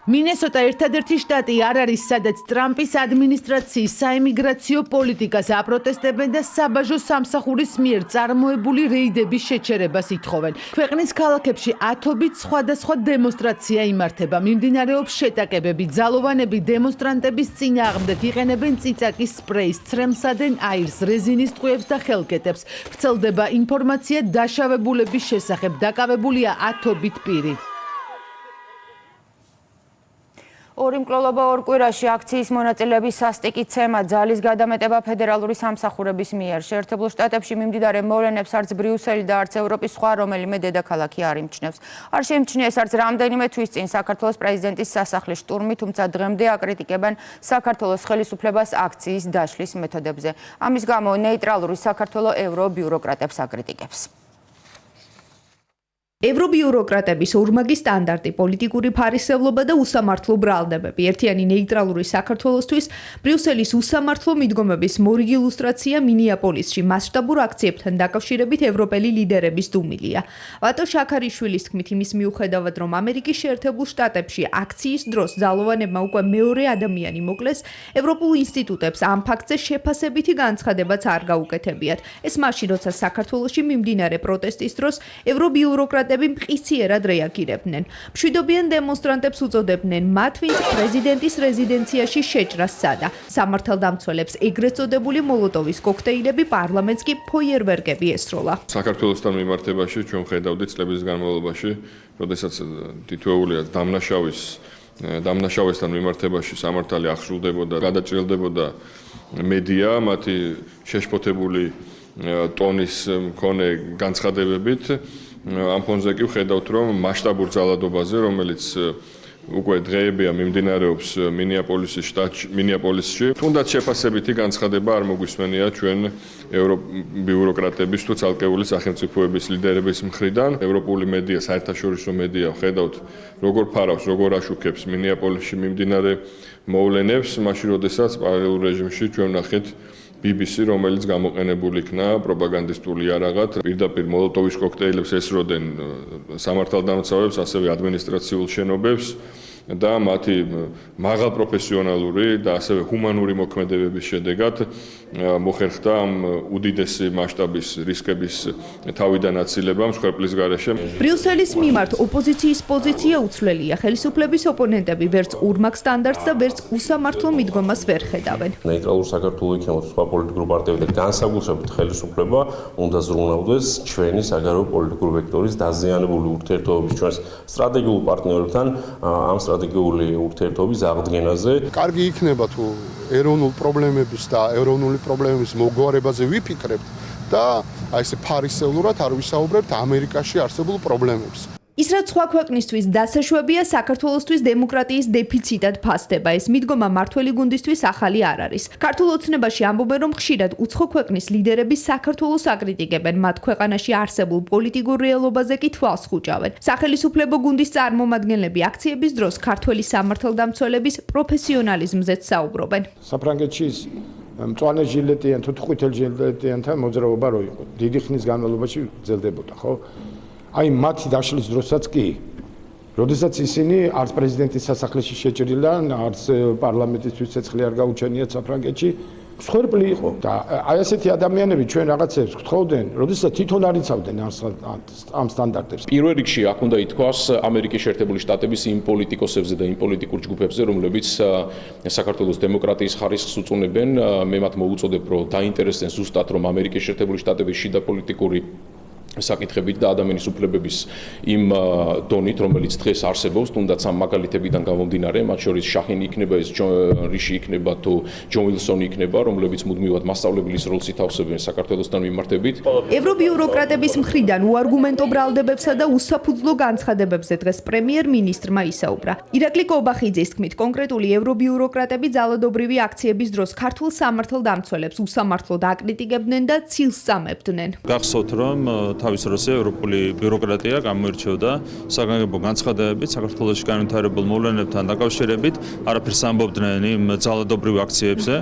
მინესოტა ერთადერთი შტატი არ არის, სადაც ტრამპის ადმინისტრაციის საიმიგრაციო პოლიტიკას აპროტესტებენ და საბაჟო სამსახურის მიერ წარმოებული რეიდების შეჩერებას ითხოვენ. ქვეყნის ქალაქებში ათობით სხვადასხვა დემონსტრაცია იმართება. მიმდინარეობს შეტაკებები, ძალოვანები დემონსტრანტების წინააღმდეგ იყენებენ წიწაკის სპრეის, ცრემლსადენ აირს, რეზინის ტყვიებს და ხელკეტებს. ვრცელდება ინფორმაცია დაშავებულების შესახებ, დაკავებულია ათობით პირი. ორი მკვლელობა ორ კვირაში აქციის მონაწილეების სასტიკი ცემა, ძალის გადამეტება ფედერალური სამსახურების მიერ. შეერთებულ შტატებში მიმდინარე მოვლენებს არც ბრიუსელი და არც ევროპის სხვა რომელიმე დედაქალაქი არ იმჩნევს. არ შეიმჩნიეს არც რამდენიმე თვის წინ საქართველოს პრეზიდენტის სასახლის შტურმი, თუმცა დღემდე აკრიტიკებენ საქართველოს ხელისუფლებას აქციის დაშლის მეთოდებზე. ამის გამო ნეიტრალური საქართველო ევრობიუროკრატებს აკრიტიკებს. ევრობიუროკრატების ორმაგი სტანდარტი, პოლიტიკური ფარისევლობა და უსამართლო ბრალდებები. ერთიანი ნეიტრალური საქართველოსთვის ბრიუსელის უსამართლო მიდგომების მორიგი ილუსტრაცია მინეაპოლისში მასშტაბურ აქციებთან დაკავშირებით ევროპელი ლიდერების დუმილია. ვატო შაქარიშვილის თქმით, იმის მიუხედავად, რომ ამერიკის შეერთებულ შტატებში აქციის დროს ძალოვანებმა უკვე მეორე ადამიანი მოკლეს, ევროპულ ინსტიტუტებს ამ ფაქტზე შეფასებითი განცხადებაც არ გაუკეთებიათ. ეს მაშინ, როცა საქართველოში მიმდინარე პროტესტის დროს ევრობიუროკრატები მყისიერად რეაგირებდნენ. მშვიდობიან დემონსტრანტებს უწოდებდნენ მათ, ვინც პრეზიდენტის რეზიდენციაში შეჭრას სცადა. სამართალდამცველებს ეგრეთ წოდებული მოლოტოვის კოქტეილები, პარლამენტს კი ფოიერვერკები ესროლა. საქართველოსთან მიმართებაში ჩვენ ხედავდით წლების განმავლობაში, როდესაც თითოეულია დამნაშავესთან მიმართებაში სამართალი აღშრულდებოდა, გადაჭრილდებოდა მედია, მათი შეშფოთებული ტონის მქონე განცხადებებით. ამ ფონზე კი ვხედავთ, რომ მასშტაბურ ძალადობაზე, რომელიც უკვე დღეებია მიმდინარეობს მინეაპოლისის შტატში, მინეაპოლისში, თუნდაც შეფასებითი განცხადება არ მოგვისმენია ჩვენ ევრობიუროკრატების თუ ცალკეული სახელმწიფოების ლიდერების მხრიდან. ევროპული მედია, საერთაშორისო მედია ვხედავთ, როგორ ფარავს, როგორ აშუქებს მინეაპოლისში მიმდინარე მოვლენებს, მაშინ როდესაც პარალელურ რეჟიმში ჩვენ ვნახეთ BBC, რომელიც გამოყენებული იქნა პროპაგანდისტული იარაღად, პირდაპირ მოლოტოვის კოქტეილებს ესროდნენ სამართალდამცავებს, ასევე ადმინისტრაციულ შენობებს და მათი მაღალპროფესიონალური და ასევე ჰუმანური მოქმედებების შედეგად მოხერხდა ამ უდიდესი მასშტაბის რისკების თავიდან აცილებამ მსხვერპლის გარეშე. ბრიუსელის მიმართ ოპოზიციის პოზიცია უცვლელია. ხელისუფლების ოპონენტები ვერც ურმაგ სტანდარტს და ვერც უსამართლო მიდგომას ვერ ხედავენ. ნეიტრალურ საქართველოს იქნებოდა სხვა პოლიტიკური პარტიები და განსაკუთრებით ხელისუფლება უნდა ზრუნავდეს ჩვენი საგარეო პოლიტიკური ვექტორის დაზიანებული ურთიერთობების ჩვენს სტრატეგიულ პარტნიორებთან ამ სტრატეგიული ურთიერთობის აღდგენაზე. კარგი იქნება თუ ეროვნულ პრობლემების და ეროვნული პრობლემების მოგვარებაზე ვიფიქრებთ და აი ესე ფარისევლურად არ ვისაუბრებთ ამერიკაში არსებულ პრობლემებს. ის რაც სხვა ქვეყნისთვის დასაშვებია, საქართველოსთვის დემოკრატიის დეფიციტად ფასდება. ეს მიდგომა მართველი გუნდისთვის ახალი არ არის. ქართულ ოცნებაში ამბობენ, რომ ხშირად უცხო ქვეყნის ლიდერები საქართველოს აკრიტიკებენ, მათ ქვეყანაში არსებულ პოლიტიკურ რეალობაზე კი თვალს ხუჭავენ. სახელისუფლებო გუნდის წარმომადგენლები აქციების დროს ქართველი სამართალდამცველების პროფესიონალიზმზეც საუბრობენ. საფრანგეთში მწვანე ჟილეტიან თუ ხუთელ ჟილეტიანთან მოძრაობა რო იყო, დიდი ხნის განმავლობაში გრძელდებოდა, ხო? აი მათი დაშლის დროსაც კი, როდესაც ისინი არც პრეზიდენტის სასახლეში შეჭრილან, არც პარლამენტისთვის ცეცხლი არ გაუჩენიათ საფრანგეთში, მსხვერპლი იყო და აი ასეთი ადამიანები ჩვენ რაღაცებს გთხოვდნენ, როდესაც თვითონ არ იცავდნენ ამ სტანდარტებს. პირველ რიგში აქ უნდა ითქვას ამერიკის შეერთებული შტატების იმ პოლიტიკოსებზე და იმ პოლიტიკურ ჯგუფებზე, რომლებიც საქართველოს დემოკრატიის ხარისხს უწუნებენ. მე მათ მოუწოდებ, რომ დაინტერესდნენ ზუსტად, რომ ამერიკის შეერთებული შტატების შიდა პოლიტიკური საკითხებით და ადამიანის უფლებების იმ დონით, რომელიც დღეს არსებობს, თუნდაც ამ მაგალითებიდან გამომდინარე, მათ შორის შაჰინი იქნება, ეს რიში იქნება თუ ჯონ უილსონი იქნება, რომლებიც მუდმივად მასწავლებლის როლს ითავსებენ საქართველოსთან მიმართებით. ევრობიუროკრატების მხრიდან უარგუმენტო ბრალდებებსა და უსაფუძვლო განცხადებებზე დღეს პრემიერ-მინისტრმა ისაუბრა. ირაკლი კობახიძის თქმით, კონკრეტული ევრობიუროკრატები ძალადობრივი აქციების დროს ქართულ სამართალდამცველებს უსამართლოდ აკრიტიკებდნენ და ცილს წამებდნენ. გახსოვთ, რომ თავის დროს ევროპული ბიუროკრატია გამოირჩეოდა საგანგებო განცხადებებით საქართველოში განვითარებულ მოვლენებთან დაკავშირებით, არაფერს ამბობდნენ იმ ძალადობრივ აქციებზე,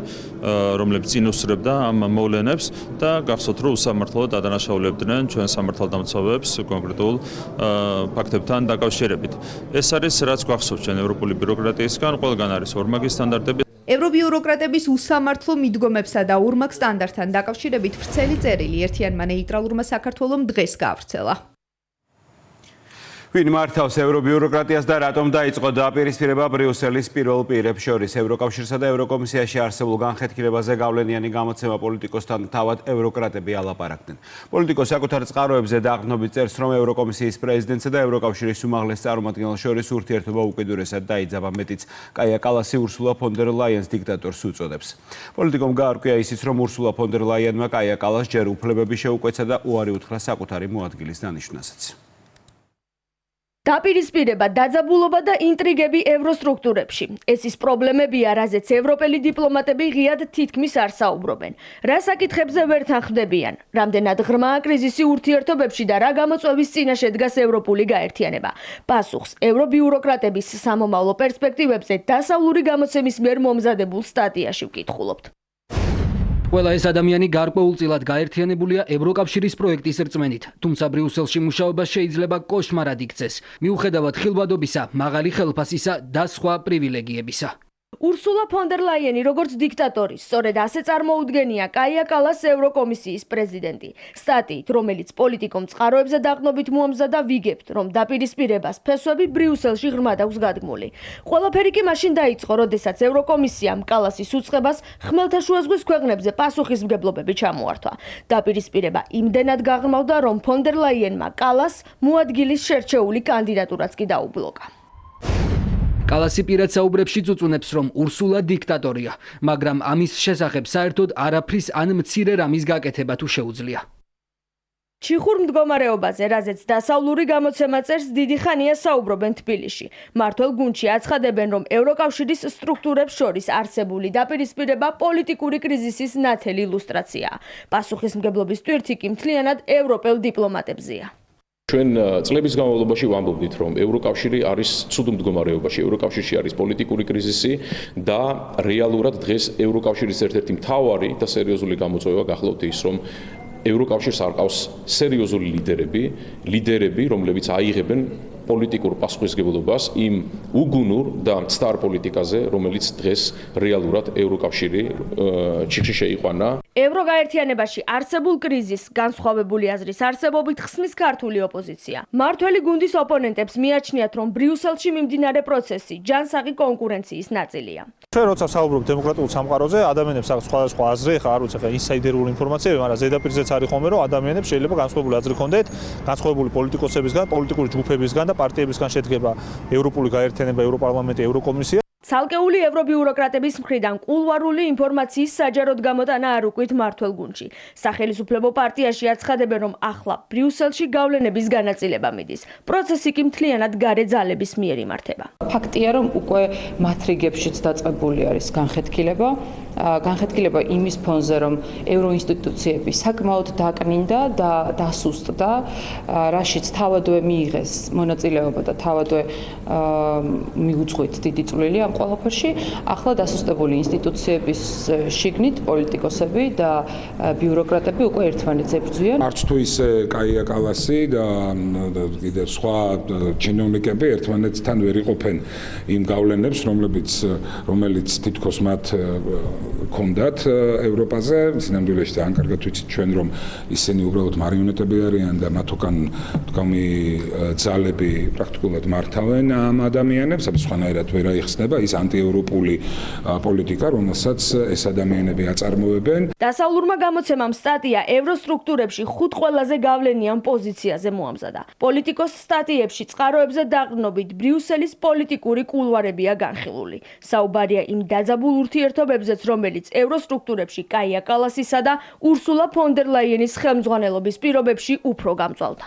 რომლებიც ინუსტრებდა ამ მოვლენებს და გახსოვთ, რომ უსამართლოდ ადანაშაულებდნენ ჩვენ სამართალდამცავებს კონკრეტულ ფაქტებთან დაკავშირებით. ეს არის რაც გვახსოვთ ჩვენ ევროპული ბიუროკრატიისგან, ყველგან არის ორმაგი სტანდარტები. ევრობიუროკრატების უსამართლო მიდგომებსა და ორმაგ სტანდარტთან დაკავშირებით ვრცელი წერილი ერთიანმა ნეიტრალურმა საქართველომ დღეს გაავრცელა. ვინ მართავს ევრობიუროკრატიას და რატომ დაიწყო დაპირისპირება ბრიუსელის პირველ პირებს შორის? ევროკავშირსა და ევროკომისიაში არსებულ განხეთქილებაზე გავლენიანი გამოცემა პოლიტიკოსთან თავად ევროკრატები ალაპარაკდნენ. პოლიტიკოსი საკუთარ წყაროებზე დაყრდნობით წერს, რომ ევროკომისიის პრეზიდენტსა და ევროკავშირის უმაღლეს წარმომადგენელს შორის ურთიერთობა უკიდურესად დაიძაბა, მეტიც კაია კალასი ურსულა ფონ დერ ლაიენს დიქტატორს უწოდებს. პოლიტიკომ გაარკვია ისიც, რომ ურსულა ფონ დერ ლაიენმა კაია კალას ჯერ უფლებები შეუკვეცა და უარი უთხრა საკუთარი მოადგილის დანიშვნასაც. დაპირისპირება, დაძაბულობა და ინტრიგები ევროსტრუქტურებში. ეს ის პრობლემებია, რაზეც ევროპელი დიპლომატები ღიად თითქმის არ საუბრობენ. რა საკითხებზე ვერ თანხმდებიან? რამდენად ღრმაა კრიზისი ურთიერთობებში და რა გამოწვევის წინაშე დგას ევროპული გაერთიანება? პასუხს ევრობიუროკრატების სამომავლო პერსპექტივებზე დასავლური გამოცემის მიერ მომზადებულ სტატიაში ვკითხულობთ. ყველა ეს ადამიანი გარკვეულწილად გაერთიანებულია ევროკავშირის პროექტის რწმენით, თუმცა ბრიუსელში მუშაობა შეიძლება კოშმარად იქცეს, მიუხედავად ხილვადობისა, მაღალი ხელფასისა და სხვა პრივილეგიებისა. ურსულა ფონ დერ ლაიენი როგორც დიქტატორი, სწორედ ასე წარმოუდგენია კაია კალას ევროკომისიის პრეზიდენტი. სტატიით, რომელიც პოლიტიკომ წყაროებზე დაყრდნობით მოამზადა, ვიგებთ, რომ დაპირისპირებას ფესვები ბრიუსელში ღრმად აქვს გადგმული. ყველაფერი კი მაშინ დაიწყო, როდესაც ევროკომისიამ კალასის უწყებას ხმელთაშუა ზღვის ქვეყნებზე პასუხისმგებლობები ჩამოართვა. დაპირისპირება იმდენად გაღრმავდა, რომ ფონ დერ ლაიენმა კალას მოადგილის შერჩეული კანდიდატურაც კი დაუბლოკა. კალასი პირად საუბრებში წუწუნებს, რომ ურსულა დიქტატორია, მაგრამ ამის შესახებ საერთოდ არაფრის ან მცირე რამის გაკეთება თუ შეუძლია. ჩიხურ მდგომარეობაზე, რაზეც დასავლური გამოცემა წერს, დიდი ხანია საუბრობენ თბილისში. მმართველ გუნდში აცხადებენ, რომ ევროკავშირის სტრუქტურებს შორის არსებული დაპირისპირება პოლიტიკური კრიზისის ნათელი ილუსტრაციაა. პასუხისმგებლობის ტვირთი კი მთლიანად ევროპელ დიპლომატებზეა. ჩვენ წლების განმავლობაში ვამბობდით, რომ ევროკავშირი არის ცუდ მდგომარეობაში, ევროკავშირში არის პოლიტიკური კრიზისი და რეალურად დღეს ევროკავშირის ერთ-ერთი მთავარი და სერიოზული გამოწვევა გახლავთ ის, რომ ევროკავშირს არ ყავს სერიოზული ლიდერები, რომლებიც აიღებენ პოლიტიკურ პასუხისმგებლობას იმ უგუნურ და მცდარ პოლიტიკაზე, რომელიც დღეს რეალურად ევროკავშირი ჩიხში შეიყვანა. ევროგაერთიანებაში არსებულ კრიზისს განსხვავებული აზრის არსებობით ხსნის ქართული ოპოზიცია. მმართველი გუნდის ოპონენტებს მიაჩნიათ, რომ ბრიუსელში მიმდინარე პროცესი ჯანსაღი კონკურენციის ნაწილია. ჩვენ როცა ვსაუბრობთ დემოკრატიულ სამყაროზე, ადამიანებს აქვს სხვადასხვა აზრი, ხა არ ვიცი, ხა ინსაიდერული ინფორმაციები, მაგრამ ზედაპირზეც არის ხოლმე, რომ ადამიანებს შეიძლება განსხვავებული აზრი ჰქონდეთ, განსხვავებული პოლიტიკოსებისგან, პოლიტიკური ჯგუფებისგან და პარტიებისგან შედგება ევროპული გაერთიანება, ევროპარლამენტი, ევროკომისია. ცალკეული ევრობიუროკრატების მხრიდან კულუარული ინფორმაციის საჯაროდ გამოტანა არ უკვით მმართველ გუნდში. სახელისუფლებო პარტიაში აცხადებენ, რომ ახლა ბრიუსელში გავლენების განაწილება მიდის. პროცესი კი მთლიანად გარე ძალების მიერ იმართება. ფაქტია, რომ უკვე მათ რიგებშიც დაწყებული არის განხეთქილება იმის ფონზე, რომ ევროინსტიტუციები საკმაოდ დაკნინდა და დასუსტდა, რაშიც თავადვე მიიღეს მონაწილეობა და თავადვე მიუძღვით დიდი წვლილი ამ ყველაფერში. ახლა დასუსტებული ინსტიტუციების შიგნით პოლიტიკოსები და ბიუროკრატები უკვე ერთმანეთს ებრძვიან. არც თუ ისე კაია კალასი და კიდევ სხვა ჩინოვნიკები ერთმანეთთან ვერ იყოფენ იმ გავლენებს, რომელიც თითქოს მათ ჰქონდათ ევროპაზე, სინამდვილეში ძალიან კარგად ვიცით ჩვენ რომ ისინი უბრალოდ მარიონეტები არიან და მათ უკან თქვენი ძალები პრაქტიკულად მართავენ ამ ადამიანებს, ამ სხვანაირად ვერ აიხსნება ის ანტიევროპული პოლიტიკა, რომელსაც ეს ადამიანები აწარმოებენ. დასავლურმა გამოცემამ სტატია ევროსტრუქტურებში 5 ყველაზე გავლენიან პოზიციაზე მოამზადა. პოლიტიკოს სტატიებში წყაროებზე დაყრდნობით ბრიუსელის პოლიტიკური კულუარებია განხილული. საუბარია იმ დაძაბულ ურთიერთობებზეც, რომელიც ევროსტრუქტურებში კაია კალასისა და ურსულა ფონ დერ ლაიენის ხელმძღვანელობის პირობებში უფრო გამწვალდა.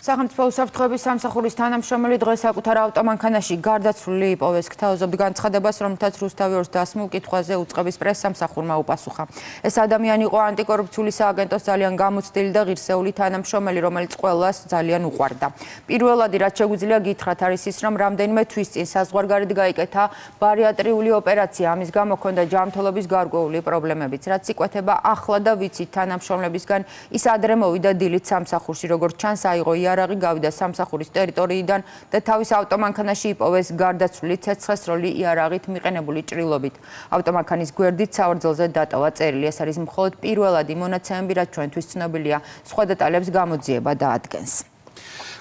სახელმწიფო უსაფრთხოების სამსახურის თანამშრომელი დღეს საკუთარ ავტომანქანაში გარდაცვლილი იპოვეს. გთავაზობთ განცხადებას, რომელთაც რუსთავი ორს დასმულ კითხვაზე უწყების პრესსამსახურმა უპასუხა. ეს ადამიანი იყო ანტიკორუფციული სააგენტოს ძალიან გამოცდილი და ღირსეული თანამშრომელი, რომელიც ყველას ძალიან უყვარდა. პირველადი, რაც შეგვიძლია გითხრათ, არის ის, რომ რამდენიმე თვის წინ საზღვარგარეთ გაიკეთა ბარიატრიული ოპერაცია. ამის გამო ჰქონდა ჯანმრთელობის გარკვეული პრობლემებიც. რაც იკვეთება ახლა და ვიცით თანამშრომლებისგან, ის ადრე მოვიდა დილით სამსახურში, როგორც ჩანს, აიღო იარაღი, გავიდა სამსახურის ტერიტორიიდან და თავის ავტომანქანაში იპოვეს გარდაცვლილი ცეცხლსროლი იარაღით მიყენებული ჭრილობით. ავტომანქანის გვერდით სავარძელზე დატოვა წერილი. ეს არის მხოლოდ პირველადი მონაცემები, რაც ჩვენთვის ცნობილია. სხვა დეტალებს გამოძიება დაადგენს.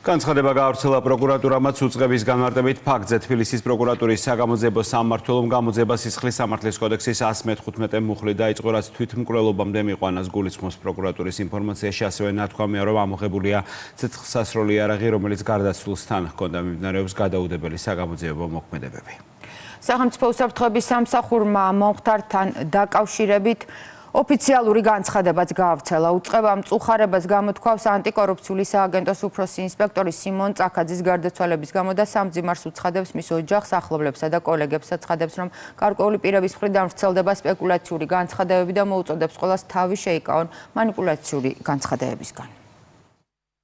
განცხადება გაავრცელა პროკურატურამაც უწყების განმარტებით ფაქტზე თბილისის პროკურატურის საგამოძიებო სამმართველომ გამოძიება სისხლის სამართლის კოდექსის 115 მუხლი დაიწყო, რაც თვითმკვლელობამდე მიყვანას გულისხმობს პროკურატურის ინფორმაციაში, ასევე ნათქვამია, რომ ამოღებულია ცეცხლსასროლი იარაღი, რომელიც გარდაცვლილს თან ჰქონდა. მიმდინარეობს გადაუდებელი საგამოძიებო მოქმედებები. სახელმწიფო უსაფრთხოების სამსახურმა მომხდართან დაკავშირებით ოფიციალური განცხადებაც გაავრცელა. უწყებამ მწუხარებას გამოთქვავს ანტიკორუფციული სააგენტოს უფროსი ინსპექტორი სიმონ წაქაძის გარდაცვალების გამო და სამძიმარს უცხადებს მის ოჯახს, ახლობლებსა და კოლეგებს. აცხადებს, რომ გარკვეული პირების მხრიდან ვრცელდება სპეკულაციური განცხადებები და მოუწოდებს ყველას თავი შეიკავონ მანიპულაციური განცხადებებისგან.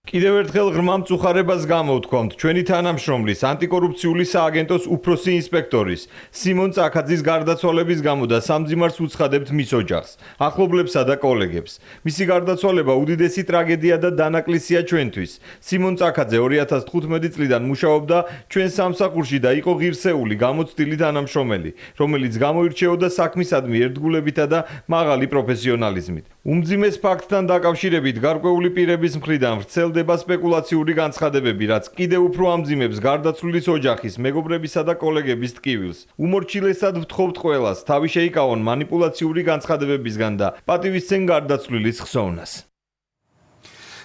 კიდევ ერთხელ ღრმა მწუხარებას გამოვთქვამთ ჩვენი თანამშრომლის ანტიკორუფციული სააგენტოს უფროსი ინსპექტორის სიმონ წაქაძის გარდაცვალების გამო და სამძიმარს უცხადებთ მის ოჯახს, ახლობლებსა და კოლეგებს. მისი გარდაცვალება უდიდესი ტრაგედია და დანაკლისია ჩვენთვის. სიმონ წაქაძე 2015 წლიდან მუშაობდა ჩვენ სამსახურში და იყო ღირსეული, გამოცდილი თანამშრომელი, რომელიც გამოირჩეოდა საქმისადმი ერთგულებითა და მაღალი პროფესიონალიზმით. უმძიმეს ფაქტთან დაკავშირებით გარკვეული პირების მხრიდან ვრცელდება სპეკულაციური განცხადებები, რაც კიდევ უფრო ამძიმებს გარდაცვლილის ოჯახის, მეგობრებისა და კოლეგების ტკივილს. უმორჩილესად ვთხოვთ ყველას, თავი შეიკავონ მანიპულაციური განცხადებებისგან და პატივისცენ გარდაცვლილის ხსოვნას.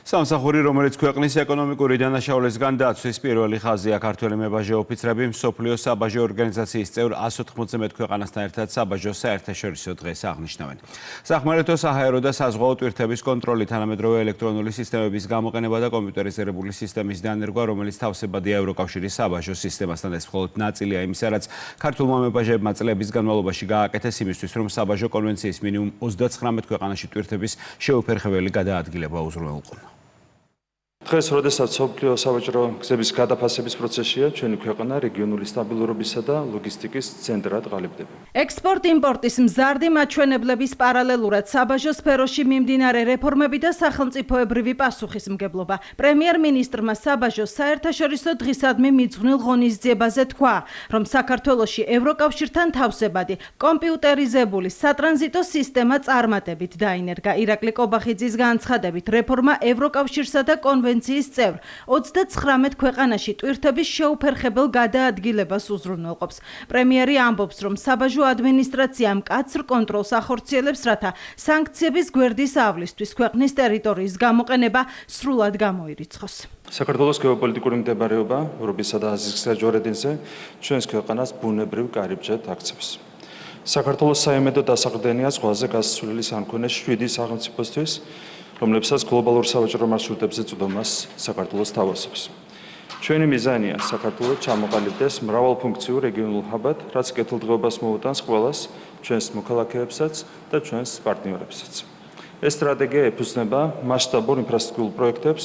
სამსახური, რომელიც ქვეყნის ეკონომიკური დანაშაულისგან დაცვის პირველი ხაზია, ქართველი მებაჟე ოფიცრები მსოფლიო საბაჟო ორგანიზაციის წევრ 190 ქვეყანასთან ერთად საბაჟო საერთაშორისო დღეს აღნიშნავენ. სახმელეთო, საჰაერო და საზღვაო ტვირთების კონტროლი, თანამედროვე ელექტრონული სისტემების გამოყენება და კომპიუტერიზებული სისტემის დანერგვა, რომელიც თავსებადია ევროკავშირის საბაჟო სისტემასთან. ეს მხოლოდ ნაწილია იმისა, რაც ქართულმა მებაჟეებმა წლების განმავლობაში გააკეთეს იმისთვის, რომ საბაჟო კონვენციის მინიმუმ 39 ქვეყანაში ტვირთების შეუფერხებელი გადაადგილება უზრუნველყო. დღეს, როდესაც მსოფლიო სავაჭრო გზების გადაფასების პროცესია, ჩვენი ქვეყანა რეგიონული სტაბილურობისა და ლოგისტიკის ცენტრად ღალიბდება. ექსპორტ-იმპორტის მზარდი მაჩვენებლების პარალელურად საბაჟო სფეროში მიმდინარე რეფორმები და სახელმწიფოებრივი პასუხისმგებლობა. პრემიერ-მინისტრმა საბაჟო საერთაშორისო დღისადმი მიძღვნილ ღონისძიებაზე თქვა, რომ საქართველოში ევროკავშირთან თავსებადი კომპიუტერიზებული სატრანზიტო სისტემა წარმატებით დაინერგა. ირაკლი კობახიძის განცხადებით, რეფორმა ევროკავშირსა და კონვენციის წევრ 39 ქვეყანაში ტვირთების შეუფერხებელ გადაადგილებას უზრუნველყოფს. პრემიერი ამბობს, რომ საბაჟო ადმინისტრაცია მკაცრ კონტროლს ახორციელებს, რათა სანქციების გვერდის ავლისთვის ქვეყნის ტერიტორიის გამოყენება სრულად გამოირიცხოს. საქართველოს გეოპოლიტიკური მდებარეობა, ევროპისა და აზიის გზაჯვარედინზე ჩვენს ქვეყანას ბუნებრივ კარიბჭედ აქცევს. საქართველოს საიმედო დასაყრდენია ზღვაზე გასასვლელი სამქონე 7 სახელმწიფოსთვის, რომლებსაც გლობალურ სავაჭრო მარშრუტებზე წვდომას საქართველოს თავაზობს. ჩვენი მიზანია საქართველოს ჩამოყალიბდეს მრავალფუნქციურ რეგიონულ ჰაბად, რაც კეთილდღეობას მოუტანს ყველას, ჩვენს მოქალაქეებსაც და ჩვენს პარტნიორებსაც. ეს სტრატეგია ეფუძნება მასშტაბურ ინფრასტრუქტურულ პროექტებს,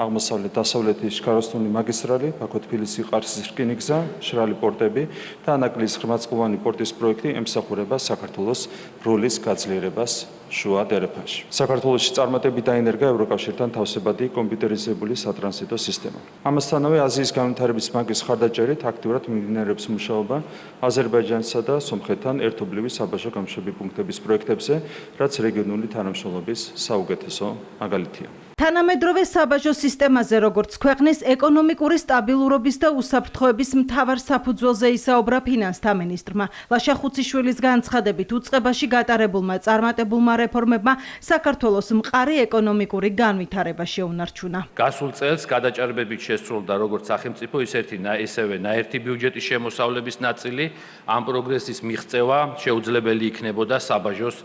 აღმოსავლეთ-დასავლეთის შქაროსნული მაგისტრალი, ბაქო-თბილისი-ყარსის რკინიგზა, შრალი პორტები და ანაკლიის ღრმაწყლოვანი პორტის პროექტი ემსახურება საქართველოს როლის გაძლიერებას შუა დერეფანში. საქართველოში წარმატებით დაინერგა ევროკავშირთან თავსებადი კომპიუტერიზებული სატრანზიტო სისტემა. ამასთანავე აზიის განვითარების ბანკის ხარდაჭერით აქტიურად მიმდინარეობს მუშაობა აზერბაიჯანსა და სომხეთთან ერთობლივი საბაჟო გამშვები პუნქტების პროექტებზე, რაც რეგიონული თანამშრომლობის საუკეთესო მაგალითია. თანამედროვე საბაჟო სისტემაზე, როგორც ქვეყნის ეკონომიკური სტაბილურობის და უსაფრთხოების მთავარ საფუძველზე ისაუბრა ფინანსთა მინისტრმა. ლაშა ხუციშვილის განცხადებით, უწყებაში გატარებულმა წარმატებულმა რეფორმებმა საქართველოს მყარი ეკონომიკური განვითარება შეუნარჩუნა. გასულ წელს გადაჭარბებით შესრულდა როგორც სახელმწიფო, ისევე ნაერთი ბიუჯეტის შემოსავლების ნაწილი. ამ პროგრესის მიღწევა შეუძლებელი იქნებოდა საბაჟოს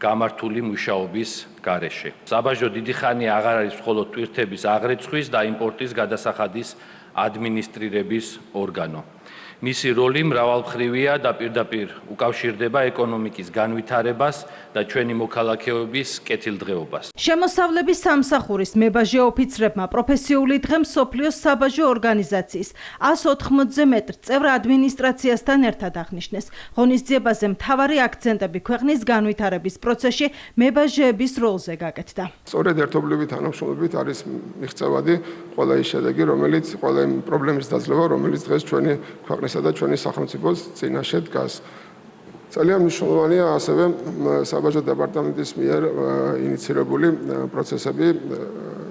გამართული მუშაობის გარეშე. საბაჟო დიდი ხანი აღარ არის მხოლოდ ტვირთების აღრიცხვის და იმპორტის გადასახადის ადმინისტრირების ორგანო. მისი როლი მრავალმხრივია და პირდაპირ უკავშირდება ეკონომიკის განვითარებას და ჩვენი მოქალაქეობის კეთილდღეობას. შემოსავლების სამსახურის მებაჟე ოფიცრებმა პროფესიული დღე მსოფლიოს საბაჟო ორგანიზაციის 180-ზე მეტ წევრ ადმინისტრაციასთან ერთად აღნიშნეს. ღონისძიებაზე მთავარი აქცენტები ქვეყნის განვითარების პროცესში მებაჟეების როლზე გაკეთდა. სწორედ ერთობლივი თანამშრომლობით არის მიღწევადი ყველა ის შედეგი, რომელიც ყველა იმ პრობლემის დაძლევა, რომელიც დღეს ჩვენი ქვეყნის და ჩვენი სახელმწიფოს წინაშე დგას. ძალიან მნიშვნელოვანია ასევე საბაჟო დეპარტამენტის მიერ ინიციირებული პროცესები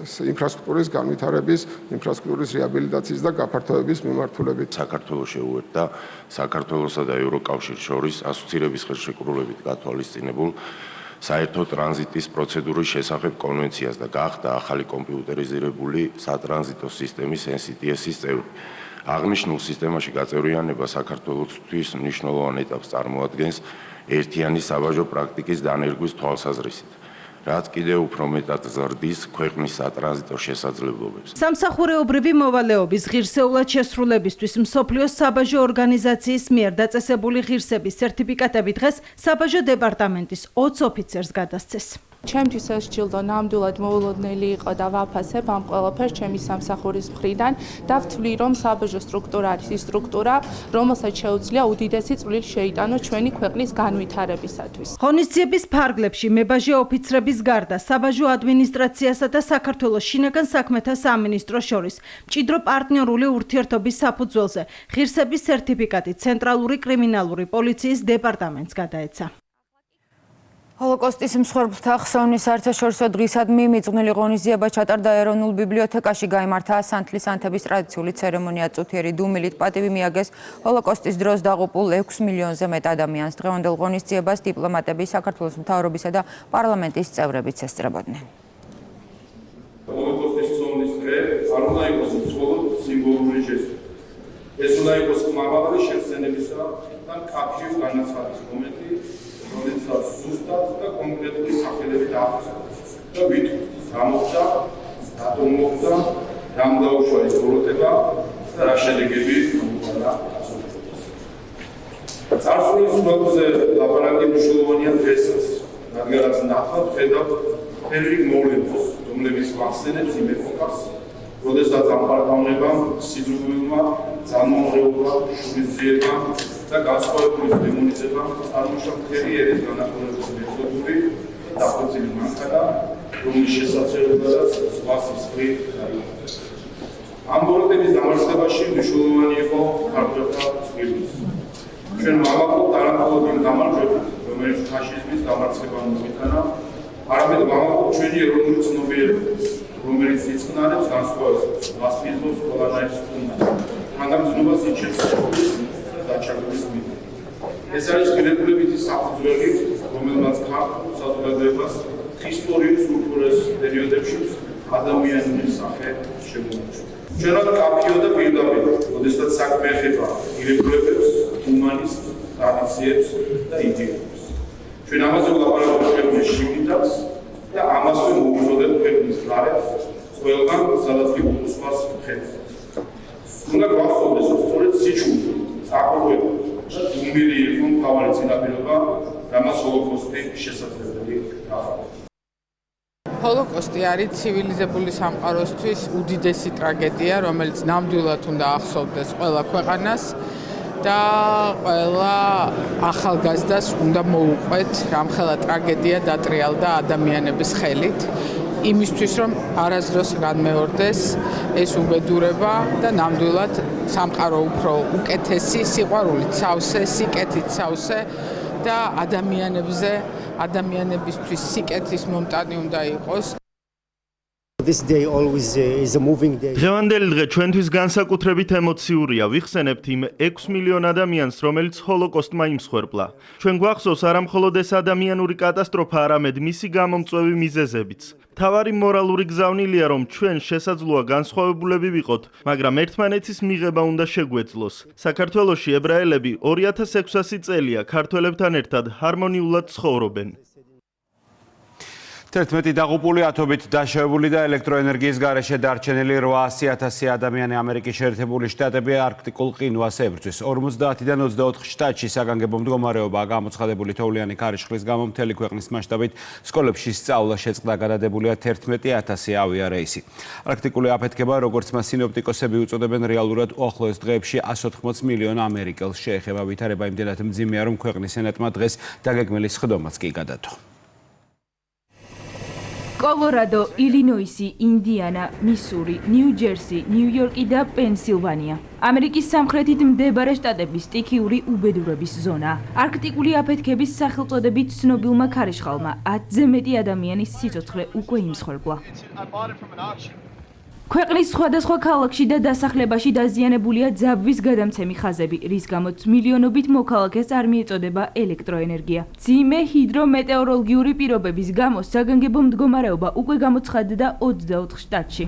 ინფრასტრუქტურის განვითარების, ინფრასტრუქტურის რეაბილიტაციის და გაფართოების მიმართულებით. საქართველოს შეუერთდა საქართველოსა და ევროკავშირის შორის ასოცირების ხელშეკრულებით გათვალისწინებულ საერთო ტრანზიტის პროცედურის შესახებ კონვენციას და გახდა ახალი კომპიუტერიზებული სატრანზიტო სისტემის NCTS-ის წევრი. აღნიშნულ სისტემაში გაწევრიანება საქართველოსთვის მნიშვნელოვან ეტაპს წარმოადგენს ერთიანი საბაჟო პრაქტიკის დანერგვის თვალსაზრისით, რაც კიდევ უფრო მეტად ზრდის ქვეყნის სატრანზიტო შესაძლებლობებს. სამსახურეობრივი მოვალეობის ღირსეულად შესრულებისთვის მსოფლიოს საბაჟო ორგანიზაციის მიერ დაწესებული ღირსების სერტიფიკატები დღეს საბაჟო დეპარტამენტის 20 ოფიცერს გადასცეს. ჩემთვის ეს ჯილდო ნამდვილად მოულოდნელი იყო და ვაფასებ ამ ყველაფერს ჩემი სამსახურის მხრიდან და ვთვლი, რომ საბაჟო სტრუქტურა არის ის სტრუქტურა, რომელსაც შეუძლია უდიდესი წვლილი შეიტანოს ჩვენი ქვეყნის განვითარებისათვის. ღონისძიების ფარგლებში მებაჟე ოფიცრების გარდა საბაჟო ადმინისტრაციასა და საქართველოს შინაგან საქმეთა სამინისტროს შორის მჭიდრო პარტნიორული ურთიერთობის საფუძველზე ღირსების სერტიფიკატი ცენტრალური კრიმინალური პოლიციის დეპარტამენტს გადაეცა. ჰოლოკოსტის მსხვერპლთა ხსოვნის საერთაშორისო დღისადმი მიძღვნილი ღონისძიება ჩატარდა ეროვნულ ბიბლიოთეკაში. გაიმართა სანთლის ანთების ტრადიციული ცერემონია. წუთიერი დუმილით პატივი მიაგეს ჰოლოკოსტის დროს დაღუპულ 6 მილიონზე მეტ ადამიანს. დღევანდელ ღონისძიებას დიპლომატები, საქართველოს მთავრობისა და პარლამენტის წევრებიც ესწრებოდნენ. ჰოლოკოსტის ხსოვნის დღე არ უნდა იყოს მხოლოდ სიმბოლური ჟესტი. ეს უნდა იყოს ხმამაღალი შეხსენებისა და მკაფიო განაცხადის მომენტი, როდესაც ზუსტად და კონკრეტული სახელებით აღწერს და ვითვლით რა მოხდა, რატომ მოხდა, რამ დაუშვა ეს ბოროტება და რა შედეგები მოგვიყვანა. წარსულის მოგზე ლაპარაკი მნიშვნელოვანია დღესაც, რადგანაც ნახავთ, ხედავთ ბევრი მოვლენას, რომლებიც გვახსენებს იმ ეპოქას, როდესაც ამ პარტნიორებამ სიძულვილმა ძალმომღრეობა, შურისძიება და განსხვავებული დემონიზება წარმოშვა მთელი ერის განახორციელების მეთოდური დახოცილი მანქანა, რომლის შესაძლებლობაც ზღვას მსხვილი დაიწყეს. ამ ბოროტების დამარცხებაში მნიშვნელოვანი იყო ქართველთა წვლილი. ჩვენ ვამაყობთ არამხოლოდ იმ გამარჯვებას, რომელიც ფაშიზმის დამარცხება მოიტანა, არამედ ვამაყობთ ჩვენი ეროვნული ცნობიერებას, რომელიც იწყნარებს განსხვავებას, მასპინძლობს ყველანაირ სტუმრს, თანამგზნობას იჩენს დაჩაგვის მიზნით. ეს არის ღირებულებითი საფუძველი, რომელმაც ქართულ საზოგადოებას ისტორიის უპირველეს პერიოდებში ადამიანური სახე შემოუჩნდა. ჩვენად კაფიო და პირდაპირ, როდესაც საქმე ეხება ღირებულებებს, ჰუმანიზმს, ტრადიციებს და იდეებს. ჩვენ ამაზე ვლაპარაკობთ ქვეყნის შიგნითაც და ამასვე მოვუწოდებთ ქვეყნის გარეთ ყველგან, სადაც გულისხმობს ხეთს. უნდა გვახსოვდეს, რომ სწორედ სიჩუმე, საყოველთაო და დუმილი იყო მთავარი წინაპირობა, რამაც ჰოლოკოსტი შესაძლებელი გახადა. ჰოლოკოსტი არის ცივილიზებული სამყაროსთვის უდიდესი ტრაგედია, რომელიც ნამდვილად უნდა ახსოვდეს ყველა ქვეყანას და ყველა ახალგაზრდას უნდა მოუყვეთ რამხელა ტრაგედია დატრიალდა ადამიანების ხელით. იმისთვის რომ არასდროს განმეორდეს ეს უბედურება და ნამდვილად სამყარო უფრო უკეთესი, სიყვარულით სავსე, სიკეთით სავსე და ადამიანებისთვის სიკეთის მომტანი უნდა იყოს. დღევანდელი დღე ჩვენთვის განსაკუთრებით ემოციურია. ვიხსენებთ იმ 6 მილიონ ადამიანს, რომელიც ჰოლოკოსტმა იმსხვერპლა. ჩვენ გვახსოვს არა მხოლოდ ეს ადამიანური კატასტროფა, არამედ მისი გამომწვევი მიზეზებიც. მთავარი მორალური გზავნილია, რომ ჩვენ შესაძლოა განსხვავებულები ვიყოთ, მაგრამ ერთმანეთის მიღება უნდა შეგვეძლოს. საქართველოში ებრაელები 2600 წელია ქართველებთან ერთად ჰარმონიულად ცხოვრობენ. 11 დაღუპული ათობით დაშავებული და ელექტროენერგიის გარეშე დარჩენილი 800,000 ადამიანი ამერიკის შეერთებული შტატები არქტიკულ ყინვას ებრძვის. 50-დან 24 შტატში საგანგებო მდგომარეობაა გამოცხადებული თოვლიანი ქარიშხლის გამო მთელი ქვეყნის მასშტაბით სკოლებში სწავლა შეწყდა, გადადებულია 11,000 ავიარეისი. არქტიკული აფეთქება, როგორც მას სინოპტიკოსები უწოდებენ, რეალურად უახლოეს დღეებში 180 მილიონ ამერიკელს შეეხება. ვითარება იმდენად მძიმეა, რომ ქვეყნის სენატმა დღეს დაგეგმილი სხდომაც კი გადადო. კოლორადო, ილინოისი, ინდიანა, მისური, ნიუ-ჯერსი, ნიუ-იორკი და პენსილვანია. ამერიკის სამხრეთით მდებარე შტატების სტიქიური უბედურების ზონა. არქტიკული აფეთქების სახელწოდებით ცნობილმა ქარიშხალმა 10-ზე მეტი ადამიანის სიცოცხლე უკვე იმსხვერპლა. ქვეყნის სხვადასხვა ქალაქში და დასახლებაში დაზიანებულია ძაბვის გადამცემი ხაზები, რის გამოც მილიონობით მოქალაქეს არ მიეწოდება ელექტროენერგია. მძიმე ჰიდრომეტეოროლოგიური პირობების გამო საგანგებო მდგომარეობა უკვე გამოცხადდა 24 შტატში.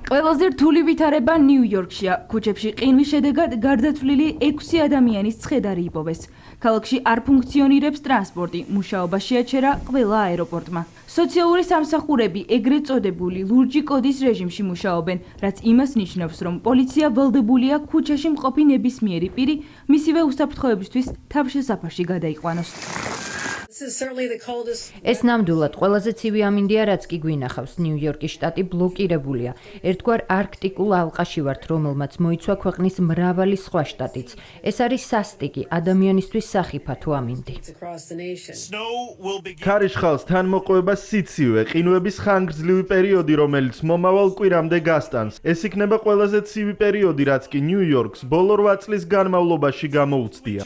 ყველაზე რთული ვითარება ნიუ-იორკშია. ქუჩებში ყინვის შედეგად გარდაცვლილი 6 ადამიანის ცხედარი იპოვეს. ქალაქში არ ფუნქციონირებს ტრანსპორტი, მუშაობა შეაჩერა ყველა აეროპორტმა. სოციალური სამსახურები ეგრეთ წოდებული ლურჯი კოდის რეჟიმში მუშაობენ, რაც იმას ნიშნავს, რომ პოლიცია ვალდებულია ქუჩაში მყოფი ნებისმიერი პირი მისივე უსაფრთხოებისთვის თავშესაფარში გადაიყვანოს. ეს ნამდვილად ყველაზე ცივი ამინდია, რაც კი გვინახავს. ნიუ-იორკის შტატი ბლოკირებულია. ერთგვარ არქტიკულ ალყაში ვართ, რომელმაც მოიცვა ქვეყნის მრავალი სხვა შტატიც. ეს არის სასტიკი ადამიანისთვის სახიფათო ამინდი. ქარიშხალს თან მოყვება სიცივე, ყინვების ხანგრძლივი პერიოდი, რომელიც მომავალ კვირამდე გასტანს. ეს იქნება ყველაზე ცივი პერიოდი, რაც კი ნიუ-იორკს ბოლო 8 წლის განმავლობაში გამოუცდია.